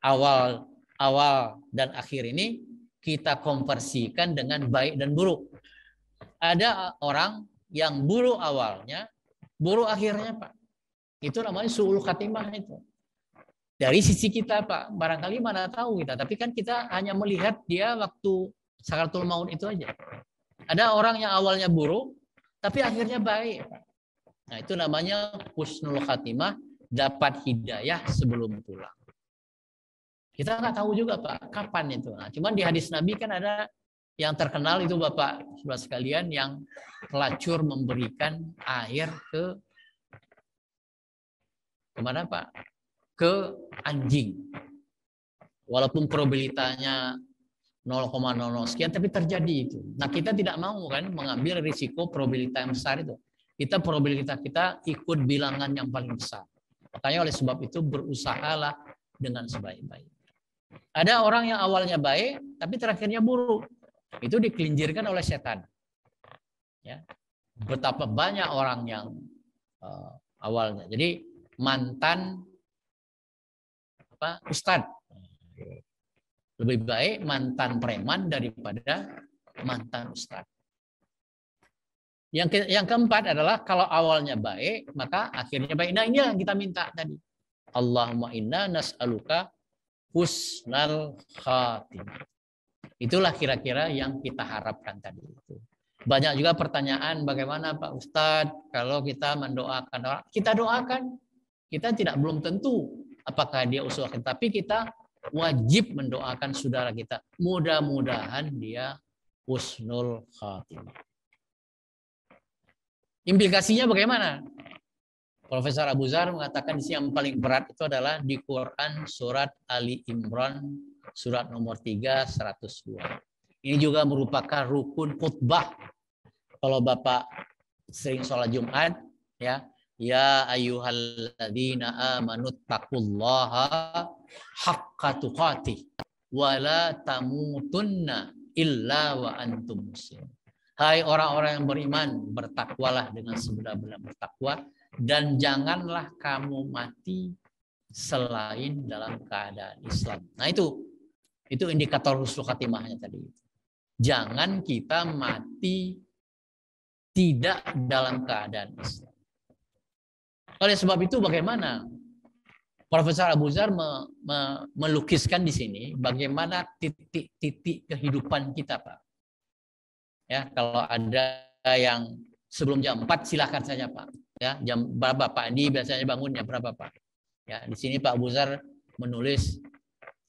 Awal dan akhir ini kita konversikan dengan baik dan buruk. Ada orang yang buruk awalnya, buruk akhirnya Pak. Itu namanya su'ul khatimah itu. Dari sisi kita Pak, barangkali mana tahu kita. Tapi kan kita hanya melihat dia waktu sakaratul maut itu aja. Ada orang yang awalnya buruk, tapi akhirnya baik. Nah itu namanya husnul khatimah, dapat hidayah sebelum pulang. Kita nggak tahu juga Pak, kapan itu. Nah, cuman di hadis Nabi kan ada yang terkenal itu Bapak, saudara sekalian, yang pelacur memberikan air ke kemana Pak? Ke anjing. Walaupun probabilitasnya 0,00 sekian, tapi terjadi itu. Nah kita tidak mau kan mengambil risiko probabilitas yang besar itu. Kita probabilitas kita ikut bilangan yang paling besar. Makanya oleh sebab itu berusahalah dengan sebaik-baik. Ada orang yang awalnya baik, tapi terakhirnya buruk. Itu dikelinjirkan oleh setan. Ya. Betapa banyak orang yang awalnya. Jadi mantan ustadz. Lebih baik mantan preman daripada mantan ustadz. Yang keempat adalah kalau awalnya baik, maka akhirnya baik. Nah ini yang kita minta tadi. Allahumma inna nas'aluka husnal khatimah. Itulah kira-kira yang kita harapkan tadi itu. Banyak juga pertanyaan bagaimana Pak Ustadz kalau kita mendoakan orang. Kita doakan. Kita belum tentu apakah dia usul kita, tapi kita wajib mendoakan saudara kita. Mudah-mudahan dia husnul khatimah. Implikasinya bagaimana? Profesor Abu Zar mengatakan yang paling berat itu adalah di Quran surat Ali Imran surat nomor 3 102. Ini juga merupakan rukun khutbah. Kalau Bapak sering sholat Jumat ya, ya ayyuhalladzina amanu taqullaha haqqa tuqatih wa la tamutunna illa wa antum muslimun. Hai orang-orang yang beriman, bertakwalah dengan sebenar-benar bertakwa, dan janganlah kamu mati selain dalam keadaan Islam. Nah itu indikator husnul khatimahnya tadi. Jangan kita mati tidak dalam keadaan Islam. Oleh sebab itu bagaimana Profesor Abu Zar melukiskan di sini bagaimana titik-titik kehidupan kita, Pak. Ya, kalau ada yang sebelum jam 4 silahkan saja, Pak. Ya, jam berapa Pak Andi biasanya bangunnya berapa, Pak? Ya, di sini Pak Abu Zar menulis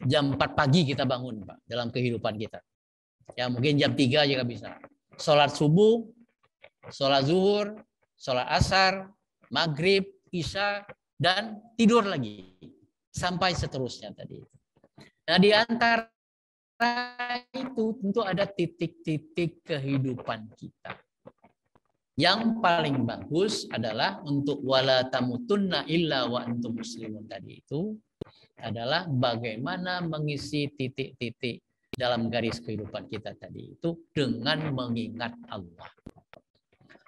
jam 4 pagi kita bangun, Pak, dalam kehidupan kita. Ya, mungkin jam 3 juga bisa. Sholat subuh, sholat zuhur, sholat asar, maghrib, isya, dan tidur lagi. Sampai seterusnya tadi. Nah, di antara itu tentu ada titik-titik kehidupan kita. Yang paling bagus adalah untuk wala tamutunna illa wa antum muslimun tadi itu adalah bagaimana mengisi titik-titik dalam garis kehidupan kita tadi itu dengan mengingat Allah.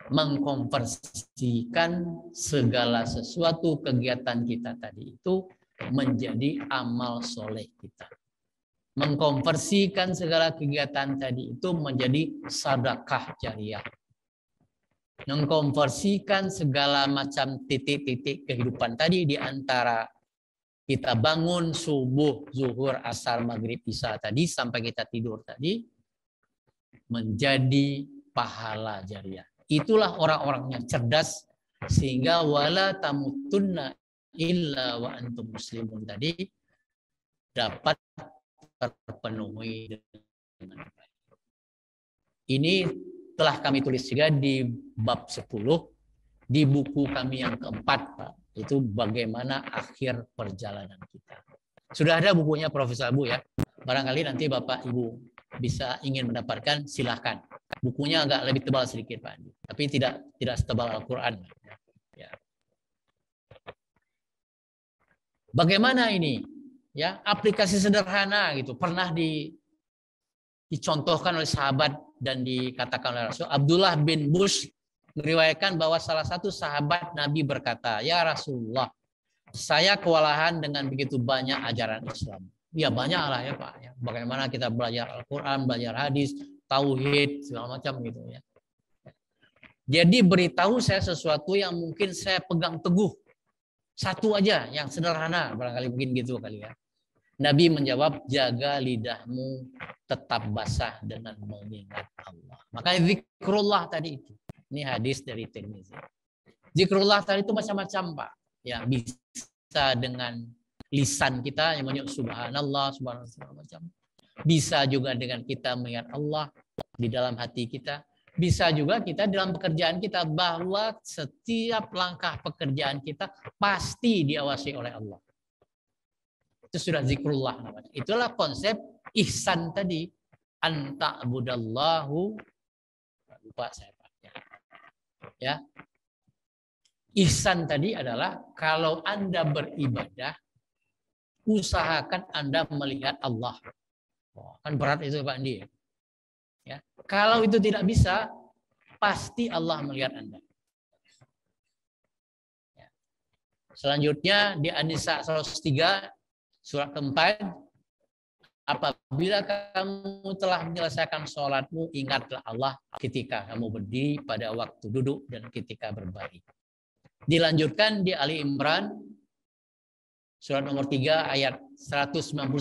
Mengkonversikan segala sesuatu kegiatan kita tadi itu menjadi amal soleh kita. Mengkonversikan segala kegiatan tadi itu menjadi sedekah jariyah. Mengkonversikan segala macam titik-titik kehidupan tadi di antara kita bangun subuh, zuhur, asar, maghrib, isya tadi sampai kita tidur tadi menjadi pahala jariyah. Itulah orang-orang yang cerdas sehingga wala tamutunna illa wa antum muslimun tadi dapat terpenuhi dengan baik. Ini telah kami tulis juga di bab 10 di buku kami yang keempat, Pak. Itu bagaimana akhir perjalanan kita. Sudah ada bukunya Profesor Abu ya. Barangkali nanti Bapak Ibu bisa ingin mendapatkan, silahkan. Bukunya agak lebih tebal sedikit, Pak. Tapi tidak setebal Al-Quran. Ya. Bagaimana ini? Ya, aplikasi sederhana gitu. Pernah dicontohkan oleh sahabat dan dikatakan oleh Rasul. Abdullah bin Bush meriwayatkan bahwa salah satu sahabat Nabi berkata, "Ya Rasulullah, saya kewalahan dengan begitu banyak ajaran Islam." Ya banyaklah ya Pak. Ya. Bagaimana kita belajar Al-Quran, belajar hadis, tauhid, segala macam gitu ya. Jadi beritahu saya sesuatu yang mungkin saya pegang teguh. Satu aja yang sederhana, barangkali mungkin gitu kali ya. Nabi menjawab, jaga lidahmu tetap basah dengan mengingat Allah. Makanya zikrullah tadi itu. Ini hadis dari Tirmizi. Zikrullah tadi itu macam-macam, Pak. Ya, bisa dengan lisan kita yang menyebut subhanallah, subhanallah macam. Bisa juga dengan kita mengingat Allah di dalam hati kita. Bisa juga kita dalam pekerjaan kita bahwa setiap langkah pekerjaan kita pasti diawasi oleh Allah. Itu sudah zikrullah namanya. Itulah konsep ihsan tadi. Anta budallahu. Lupa saya Pak. Ya. Ihsan tadi adalah kalau Anda beribadah, usahakan Anda melihat Allah. Kan berat itu Pak Andi. Ya. Kalau itu tidak bisa, pasti Allah melihat Anda. Ya. Selanjutnya di An-Nisa 103 surat keempat, apabila kamu telah menyelesaikan sholatmu, ingatlah Allah ketika kamu berdiri, pada waktu duduk, dan ketika berbaring. Dilanjutkan di Ali Imran, surat nomor 3 ayat 191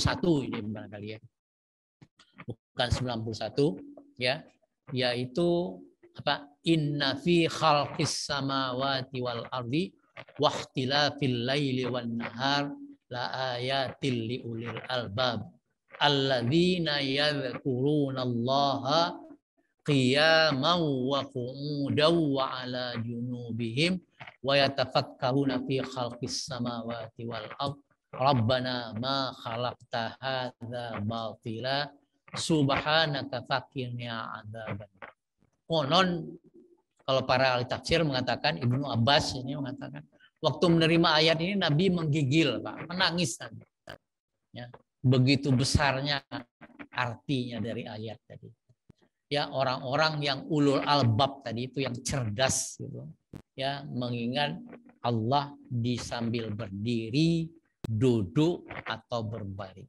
ini barangkali ya. Bukan 91 ya, yaitu apa? Inna fi khalqis samawati wal ardi wa ikhtilafil laili wan nahar la ayatil liulil albab alladzina yadhkurunallaha qiyaman wa qu'udan wa ala junubihim wa yatafakkaruna fi khalqis samawati wal ard rabbana ma khalaqta hadza batila subhanaka faqina adzaban. Konon kalau para ahli tafsir mengatakan, Ibnu Abbas ini mengatakan, waktu menerima ayat ini Nabi menggigil, Pak, menangis. Ya, begitu besarnya artinya dari ayat tadi. ya orang-orang yang ulul albab tadi itu, yang cerdas gitu. Ya, mengingat Allah di sambil berdiri, duduk atau berbaring.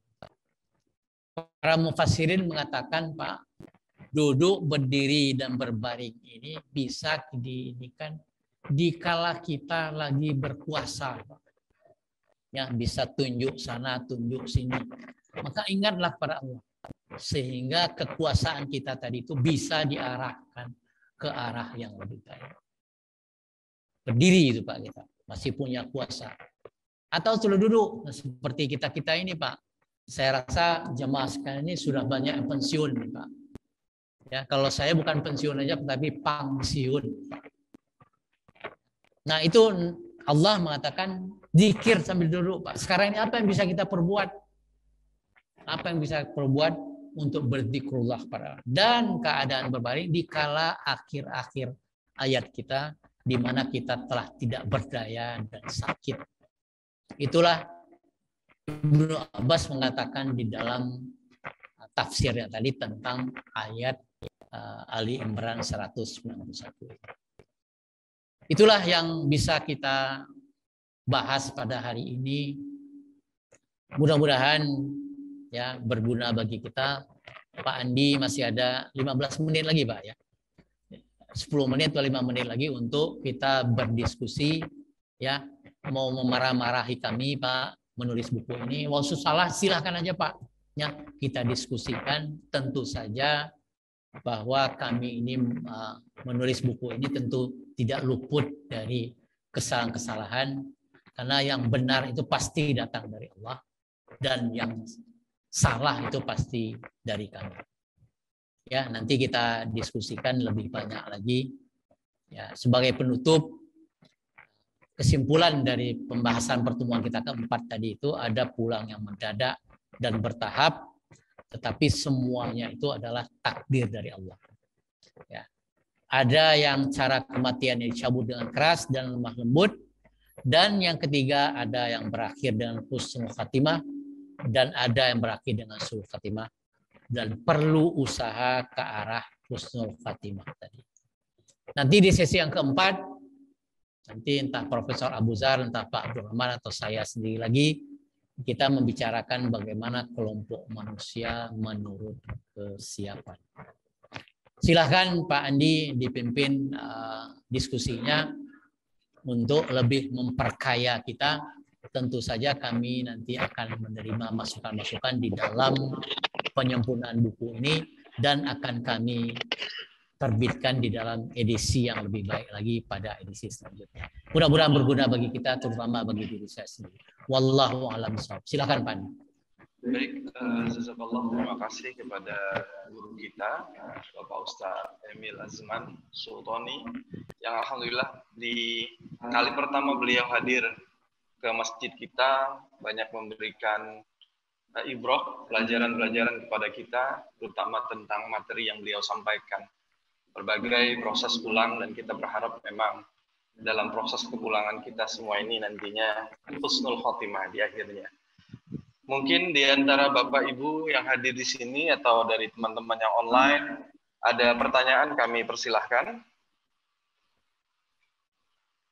Para mufassirin mengatakan, Pak, duduk, berdiri dan berbaring ini bisa diinikan dikala kita lagi berpuasa, Pak. Ya, bisa tunjuk sana, tunjuk sini. Maka ingatlah pada Allah, sehingga kekuasaan kita tadi itu bisa diarahkan ke arah yang lebih baik. Berdiri itu Pak, kita masih punya kuasa. Atau sudah duduk seperti kita ini Pak. Saya rasa jemaah sekalian ini sudah banyak yang pensiun nih, Pak. Ya, kalau saya bukan pensiun aja, tapi pangsiun. Nah, itu Allah mengatakan zikir sambil duduk, Pak. Sekarang ini apa yang bisa kita perbuat? Apa yang bisa perbuat untuk berzikrullah pada dan keadaan berbaring di kala akhir-akhir ayat kita, di mana kita telah tidak berdaya dan sakit. Itulah Ibnu Abbas mengatakan di dalam tafsirnya tadi tentang ayat Ali Imran 191. Itulah yang bisa kita bahas pada hari ini. Mudah-mudahan ya berguna bagi kita. Pak Andi masih ada 15 menit lagi, Pak ya. 10 menit atau 5 menit lagi untuk kita berdiskusi ya. Mau memarah-marahi kami, Pak, menulis buku ini. Kalau salah silahkan aja, Pak. Ya, kita diskusikan. Tentu saja bahwa kami ini menulis buku ini tentu tidak luput dari kesalahan-kesalahan, karena yang benar itu pasti datang dari Allah dan yang salah itu pasti dari kami. Ya, nanti kita diskusikan lebih banyak lagi. Ya, sebagai penutup, kesimpulan dari pembahasan pertemuan kita keempat tadi itu ada pulang yang mendadak dan bertahap, tetapi semuanya itu adalah takdir dari Allah. Ya. Ada yang cara kematian yang dicabut dengan keras dan lemah lembut, dan yang ketiga ada yang berakhir dengan husnul khatimah, dan ada yang berakhir dengan su'ul khatimah, dan perlu usaha ke arah husnul khatimah tadi. Nanti di sesi yang keempat, nanti entah Profesor Abu Zar, entah Pak Abdul Rahman atau saya sendiri lagi, kita membicarakan bagaimana kelompok manusia menurut kesiapan. Silahkan Pak Andi dipimpin diskusinya untuk lebih memperkaya kita. Tentu saja kami nanti akan menerima masukan-masukan di dalam penyempurnaan buku ini dan akan kami terbitkan di dalam edisi yang lebih baik lagi pada edisi selanjutnya. Mudah-mudahan berguna bagi kita, terutama bagi diri saya sendiri. Wallahu a'lam bishawab. Silakan Pak Andi. Baik, jazakallah, terima kasih kepada guru kita, Bapak Ustaz Emil Azman Sultoni, yang alhamdulillah di kali pertama beliau hadir ke masjid kita, banyak memberikan ibrah, pelajaran-pelajaran kepada kita, terutama tentang materi yang beliau sampaikan. Berbagai proses pulang, dan kita berharap memang dalam proses kepulangan kita semua ini nantinya husnul khotimah di akhirnya. Mungkin di antara Bapak Ibu yang hadir di sini atau dari teman-teman yang online, ada pertanyaan, kami persilahkan.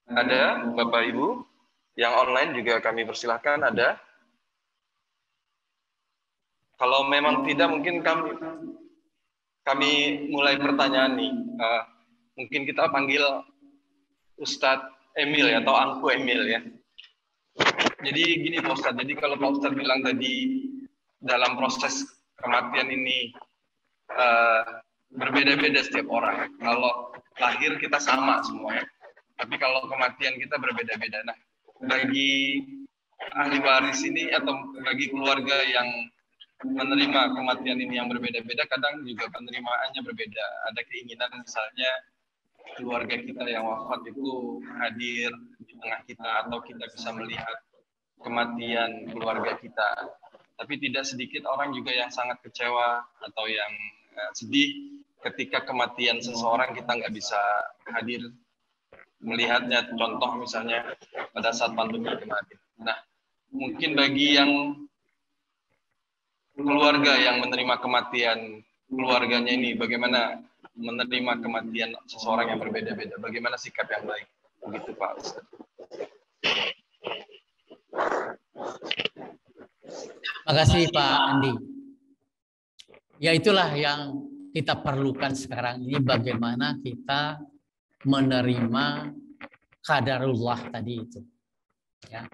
Ada Bapak Ibu yang online juga kami persilahkan, ada. Kalau memang tidak, mungkin kami mulai pertanyaan nih. Mungkin kita panggil Ustadz Emil ya, atau Angku Emil ya. Jadi gini Pak Ustadz, jadi kalau Pak Ustadz bilang tadi dalam proses kematian ini berbeda-beda setiap orang. Kalau lahir kita sama semua ya, tapi kalau kematian kita berbeda-beda. Nah, bagi ahli waris ini atau bagi keluarga yang menerima kematian ini yang berbeda-beda, kadang juga penerimaannya berbeda. Ada keinginan misalnya keluarga kita yang wafat itu hadir di tengah kita, atau kita bisa melihat kematian keluarga kita. Tapi tidak sedikit orang juga yang sangat kecewa atau yang sedih ketika kematian seseorang kita nggak bisa hadir melihatnya. Contoh misalnya pada saat pandemi kemarin. Nah, mungkin bagi yang keluarga yang menerima kematian keluarganya ini, bagaimana menerima kematian seseorang yang berbeda-beda, bagaimana sikap yang baik, begitu Pak Ustaz. Makasih Pak Andi. Ya itulah yang kita perlukan sekarang ini, bagaimana kita menerima qadarullah tadi itu. Ya.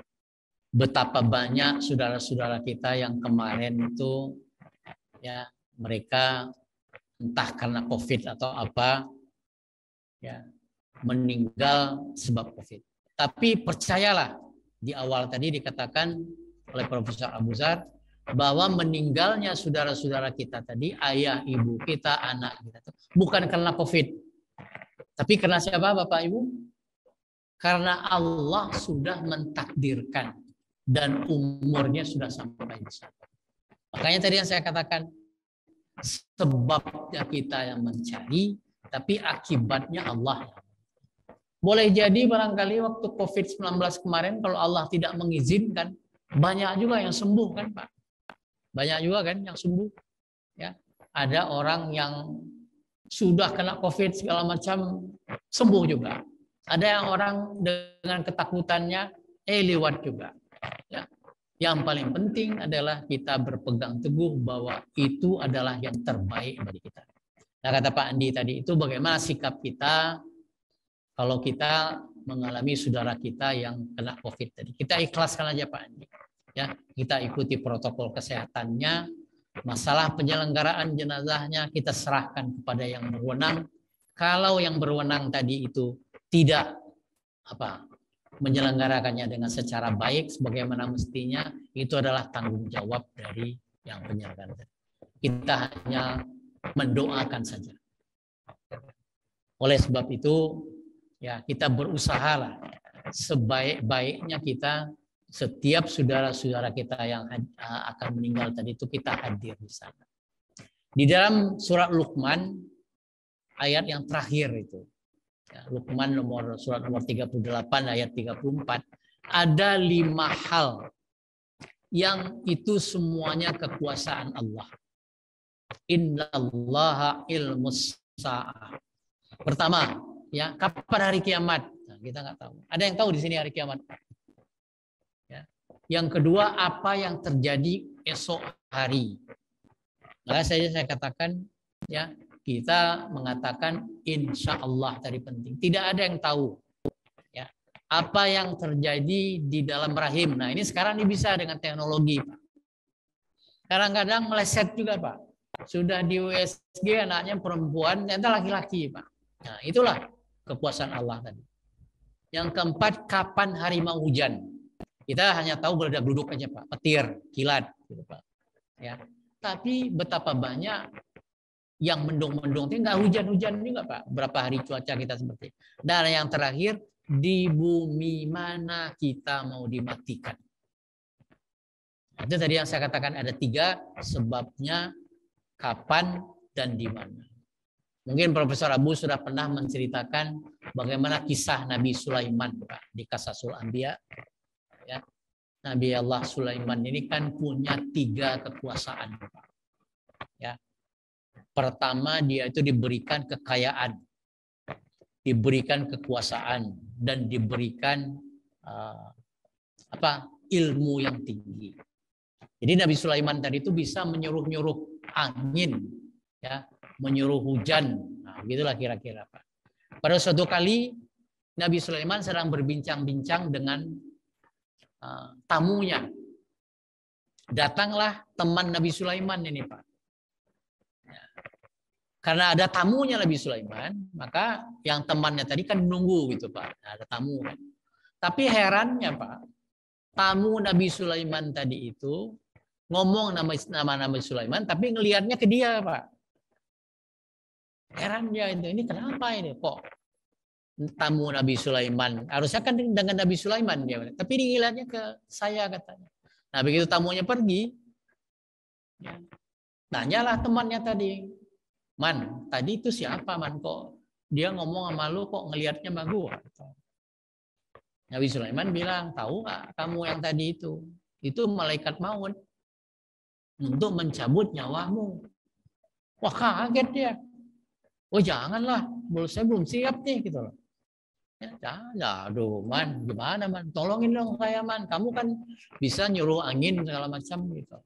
Betapa banyak saudara-saudara kita yang kemarin itu ya mereka entah karena COVID atau apa ya meninggal sebab COVID. Tapi percayalah, di awal tadi dikatakan oleh Profesor Abu Zar bahwa meninggalnya saudara-saudara kita tadi, ayah, ibu kita, anak kita, bukan karena COVID. Tapi karena siapa Bapak Ibu? Karena Allah sudah mentakdirkan dan umurnya sudah sampai di sana. Makanya tadi yang saya katakan, sebabnya kita yang mencari, tapi akibatnya Allah. Boleh jadi barangkali waktu COVID-19 kemarin, kalau Allah tidak mengizinkan, banyak juga yang sembuh kan Pak. Banyak juga kan yang sembuh. Ya, ada orang yang sudah kena COVID segala macam sembuh juga. Ada yang orang dengan ketakutannya lewat juga. Ya. Yang paling penting adalah kita berpegang teguh bahwa itu adalah yang terbaik bagi kita. Nah kata Pak Andi tadi itu bagaimana sikap kita kalau kita mengalami saudara kita yang kena COVID tadi. Kita ikhlaskan aja Pak Andi. Ya, kita ikuti protokol kesehatannya. Masalah penyelenggaraan jenazahnya kita serahkan kepada yang berwenang. Kalau yang berwenang tadi itu tidak menyelenggarakannya dengan secara baik sebagaimana mestinya, itu adalah tanggung jawab dari yang penyelenggara. Kita hanya mendoakan saja. Oleh sebab itu, ya kita berusahalah sebaik-baiknya kita, setiap saudara-saudara kita yang akan meninggal tadi itu kita hadir di sana. Di dalam surat Luqman ayat yang terakhir itu, ya, Luqman surat nomor 38 ayat 34, ada 5 hal yang itu semuanya kekuasaan Allah. Innallaha ilmus sa'ah. Pertama, ya kapan hari kiamat? Nah, kita nggak tahu. Ada yang tahu di sini hari kiamat? Ya. Yang kedua, apa yang terjadi esok hari? Nah, saya katakan, ya kita mengatakan insya Allah tadi penting. Tidak ada yang tahu. Ya, apa yang terjadi di dalam rahim? Nah, ini sekarang ini bisa dengan teknologi, Pak. Kadang-kadang meleset juga, Pak. Sudah di USG anaknya perempuan, ternyata laki-laki, Pak. Nah, itulah kekuasaan Allah tadi. Yang keempat, kapan hari mau hujan? Kita hanya tahu geledak-geluduk aja, Pak. Petir, kilat, gitu, Pak. Ya. Tapi betapa banyak yang mendung-mendung, itu nggak hujan-hujan juga, Pak. Berapa hari cuaca kita seperti itu. Dan yang terakhir, di bumi mana kita mau dimatikan. Itu tadi yang saya katakan ada 3 sebabnya, kapan dan di mana. Mungkin Profesor Abu sudah pernah menceritakan bagaimana kisah Nabi Sulaiman, Pak, di Qasasul Anbiya. Ya. Nabi Allah Sulaiman ini kan punya 3 kekuasaan, Pak. Ya. Pertama, dia itu diberikan kekayaan, diberikan kekuasaan, dan diberikan ilmu yang tinggi. Jadi Nabi Sulaiman tadi itu bisa menyuruh-nyuruh angin, ya, menyuruh hujan. Nah, begitulah kira-kira, Pak. Pada suatu kali Nabi Sulaiman sedang berbincang-bincang dengan tamunya. Datanglah teman Nabi Sulaiman ini, Pak. Ya. Karena ada tamunya Nabi Sulaiman, maka yang temannya tadi kan menunggu gitu, Pak. Nah, ada tamu kan. Tapi herannya, Pak, tamu Nabi Sulaiman tadi itu ngomong nama Nabi Sulaiman, tapi ngelihatnya ke dia, Pak. Herannya itu, ini kenapa ini kok tamu Nabi Sulaiman? Harusnya kan dengan Nabi Sulaiman dia, tapi dilihatnya ke saya katanya. Nah begitu tamunya pergi, ya, nanyalah temannya tadi, Man, tadi itu siapa, Man, kok dia ngomong sama lu kok ngelihatnya sama gua? Nabi Sulaiman bilang, tahu nggak kamu yang tadi itu malaikat maut untuk mencabut nyawamu. Wah, kaget dia. Oh, janganlah, saya belum siap nih gitu loh. Ya, jangan, aduh, Man, gimana, Man? Tolongin dong saya, Man. Kamu kan bisa nyuruh angin segala macam gitu.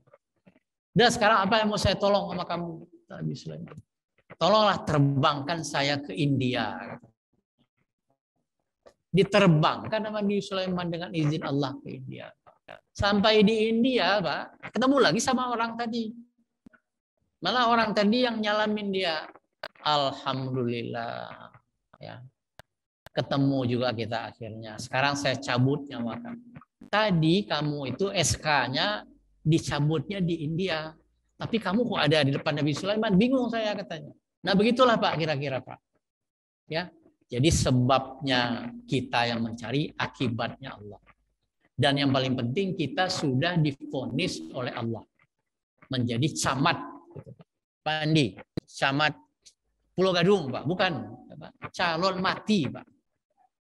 Udah, sekarang apa yang mau saya tolong sama kamu? Nabi Sulaiman. Tolonglah terbangkan saya ke India. Diterbangkan sama Nabi Sulaiman dengan izin Allah ke India. Sampai di India, Pak, ketemu lagi sama orang tadi. Malah orang tadi yang nyalamin dia. Alhamdulillah. Ya. Ketemu juga kita akhirnya. Sekarang saya cabut nyawa kamu. Tadi kamu itu SK-nya dicabutnya di India. Tapi kamu kok ada di depan Nabi Sulaiman? Bingung saya katanya. Nah begitulah Pak kira-kira Pak. Ya, jadi sebabnya kita yang mencari, akibatnya Allah. Dan yang paling penting kita sudah divonis oleh Allah menjadi camat. Pak Andi, camat Pulau Gadung Pak, bukan calon mati Pak.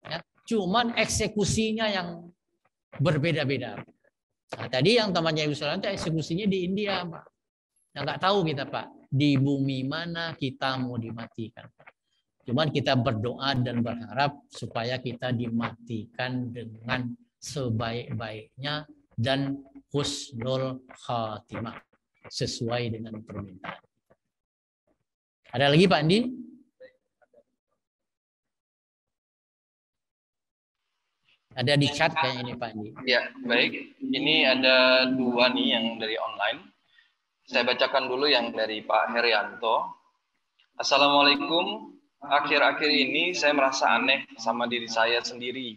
Ya, cuman eksekusinya yang berbeda-beda. Nah, tadi yang temannya Ibu Sulaiman itu eksekusinya di India Pak. Nah, nggak tahu kita Pak, di bumi mana kita mau dimatikan. Cuman kita berdoa dan berharap supaya kita dimatikan dengan sebaik-baiknya dan husnul khatimah sesuai dengan permintaan. Ada lagi Pak Andi? Ada di chat kayaknya ini Pak Andi. Ya, baik. Ini ada 2 nih yang dari online. Saya bacakan dulu yang dari Pak Herianto. Assalamualaikum. Akhir-akhir ini saya merasa aneh sama diri saya sendiri.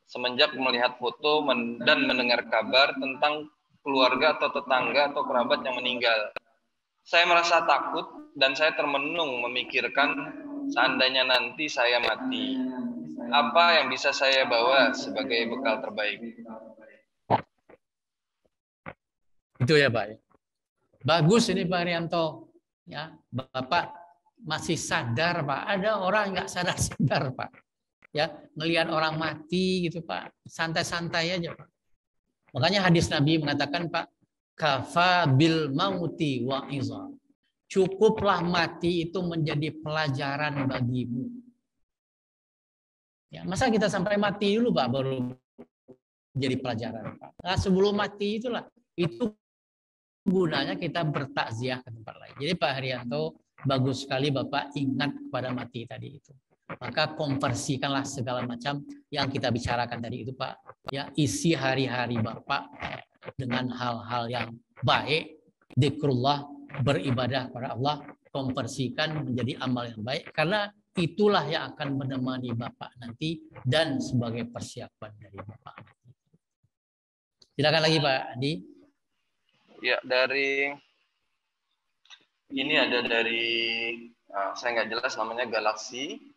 Semenjak melihat foto dan mendengar kabar tentang keluarga atau tetangga atau kerabat yang meninggal. Saya merasa takut dan saya termenung memikirkan seandainya nanti saya mati. Apa yang bisa saya bawa sebagai bekal terbaik? Itu ya Pak. Bagus ini Pak Rianto. Ya, Bapak masih sadar Pak. Ada orang nggak sadar Pak. Ya, ngelihat orang mati gitu Pak. Santai-santai aja Pak. Makanya hadis Nabi mengatakan Pak, kafa bil mauti wa izah. Cukuplah mati itu menjadi pelajaran bagimu. Ya, masa kita sampai mati dulu Pak baru jadi pelajaran Pak. Nah, sebelum mati itulah itu gunanya kita bertakziah ke tempat lain. Jadi Pak Haryanto bagus sekali Bapak ingat kepada mati tadi itu. Maka konversikanlah segala macam yang kita bicarakan tadi itu Pak. Ya, isi hari-hari Bapak dengan hal-hal yang baik, zikrullah, beribadah kepada Allah, konversikan menjadi amal yang baik karena itulah yang akan menemani Bapak nanti dan sebagai persiapan dari Bapak. Silakan lagi Pak Adi. Ya, ini ada dari saya nggak jelas namanya Galaxy.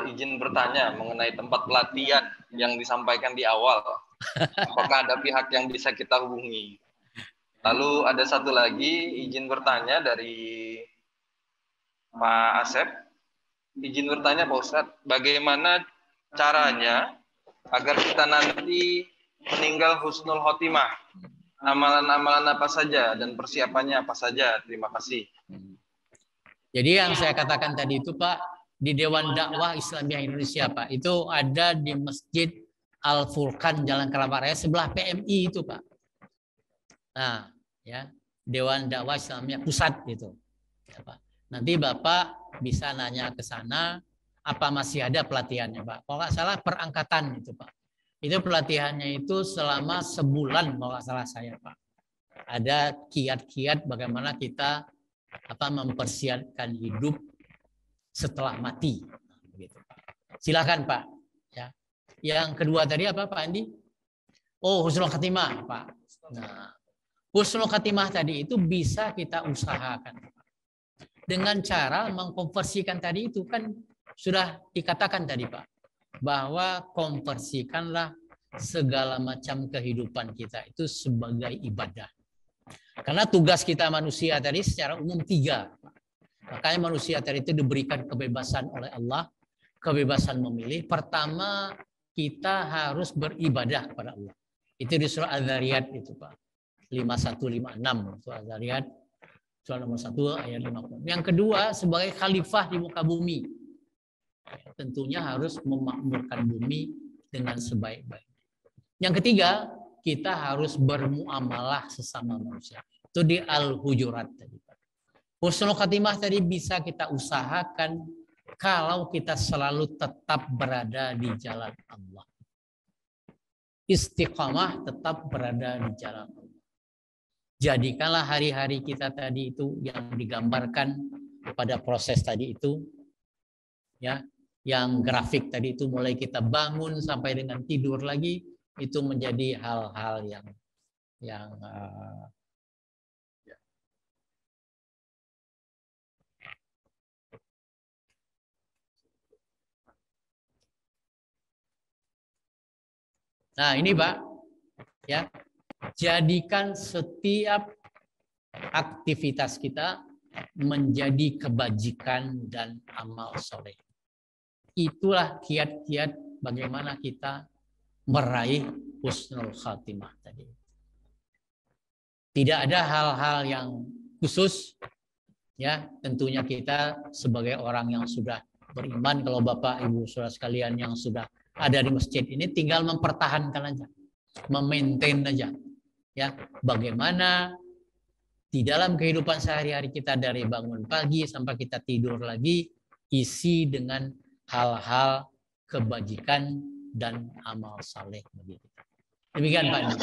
Izin bertanya mengenai tempat pelatihan yang disampaikan di awal. Apakah ada pihak yang bisa kita hubungi? Lalu ada satu lagi izin bertanya dari Pak Asep. Izin bertanya Pak Ustadz, bagaimana caranya agar kita nanti meninggal husnul khotimah? Amalan-amalan apa saja dan persiapannya apa saja? Terima kasih. Jadi yang saya katakan tadi itu Pak, di Dewan Dakwah Islamiyah Indonesia Pak, itu ada di Masjid Al-Furqan Jalan Keramat Raya sebelah PMI itu Pak. Nah, ya, Dewan Dakwah Islamiyah Pusat itu. Ya, Pak. Nanti Bapak bisa nanya ke sana apa masih ada pelatihannya Pak. Kalau nggak salah perangkatan itu Pak. Itu pelatihannya itu selama sebulan kalau nggak salah saya Pak. Ada kiat-kiat bagaimana kita mempersiapkan hidup setelah mati. Begitu, Pak. Silakan Pak. Ya. Yang kedua tadi apa Pak Andi? Oh, husnul khatimah Pak. Nah, husnul khatimah tadi itu bisa kita usahakan dengan cara mengkonversikan tadi itu kan sudah dikatakan tadi Pak bahwa konversikanlah segala macam kehidupan kita itu sebagai ibadah. Karena tugas kita manusia tadi secara umum 3. Makanya manusia tadi itu diberikan kebebasan oleh Allah, kebebasan memilih. Pertama, kita harus beribadah kepada Allah. Itu di surah Az-Zariyat itu Pak. 5156 surah Az-Zariyat. Surah nomor 1 ayat 50. Yang kedua, sebagai khalifah di muka bumi. Tentunya harus memakmurkan bumi dengan sebaik-baiknya. Yang ketiga, kita harus bermuamalah sesama manusia. Itu di Al-Hujurat tadi. Husnul Khatimah tadi bisa kita usahakan kalau kita selalu tetap berada di jalan Allah. Istiqamah tetap berada di jalan Allah. Jadikanlah hari-hari kita tadi itu yang digambarkan pada proses tadi itu, ya, yang grafik tadi itu mulai kita bangun sampai dengan tidur lagi, itu menjadi hal-hal yang nah ini Pak, ya, jadikan setiap aktivitas kita menjadi kebajikan dan amal soleh. Itulah kiat-kiat bagaimana kita meraih husnul khatimah tadi. Tidak ada hal-hal yang khusus, ya. Tentunya kita sebagai orang yang sudah beriman, kalau Bapak Ibu Saudara sekalian yang sudah ada di masjid ini tinggal mempertahankan aja, memaintain aja, ya. Bagaimana di dalam kehidupan sehari-hari kita dari bangun pagi sampai kita tidur lagi, isi dengan hal-hal kebajikan dan amal saleh begitu. Demikian Pak.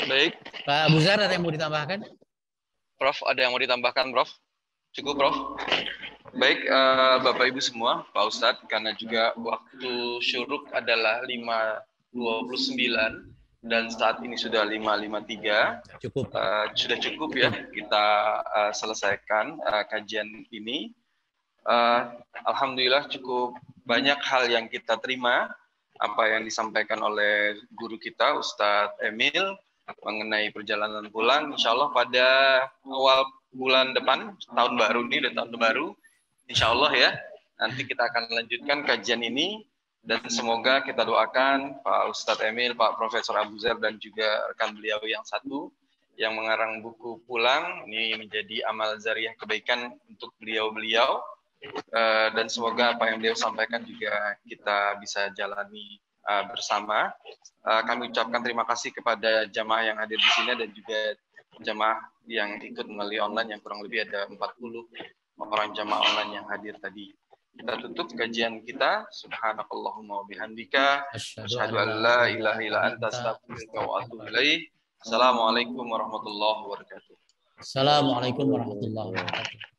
Baik. Pak Abu Zar, ada yang mau ditambahkan? Prof, ada yang mau ditambahkan, Prof? Cukup, Prof? Baik, Bapak Ibu semua, Pak Ustadz, karena juga waktu syuruk adalah 5.29 dan saat ini sudah 5.53. Cukup. Sudah cukup ya kita selesaikan kajian ini. Alhamdulillah cukup banyak hal yang kita terima, apa yang disampaikan oleh guru kita Ustadz Emil mengenai perjalanan pulang. Insya Allah pada awal bulan depan, tahun baru ini, dan tahun baru, insya Allah ya, nanti kita akan lanjutkan kajian ini, dan semoga kita doakan Pak Ustadz Emil, Pak Profesor Abu Zar, dan juga rekan beliau yang satu, yang mengarang buku Pulang, ini menjadi amal zariah kebaikan untuk beliau-beliau, dan semoga apa yang beliau sampaikan juga kita bisa jalani bersama. Kami ucapkan terima kasih kepada jamaah yang hadir di sini dan juga jamaah yang ikut melalui online, yang kurang lebih ada 40 orang jamaah online yang hadir tadi. Kita tutup kajian kita. Subhanakallahumma wa bihamdika asyhadu an la ilaha illa anta astaghfiruka wa atubu ilaik. Assalamualaikum warahmatullahi wabarakatuh. Assalamualaikum warahmatullahi wabarakatuh.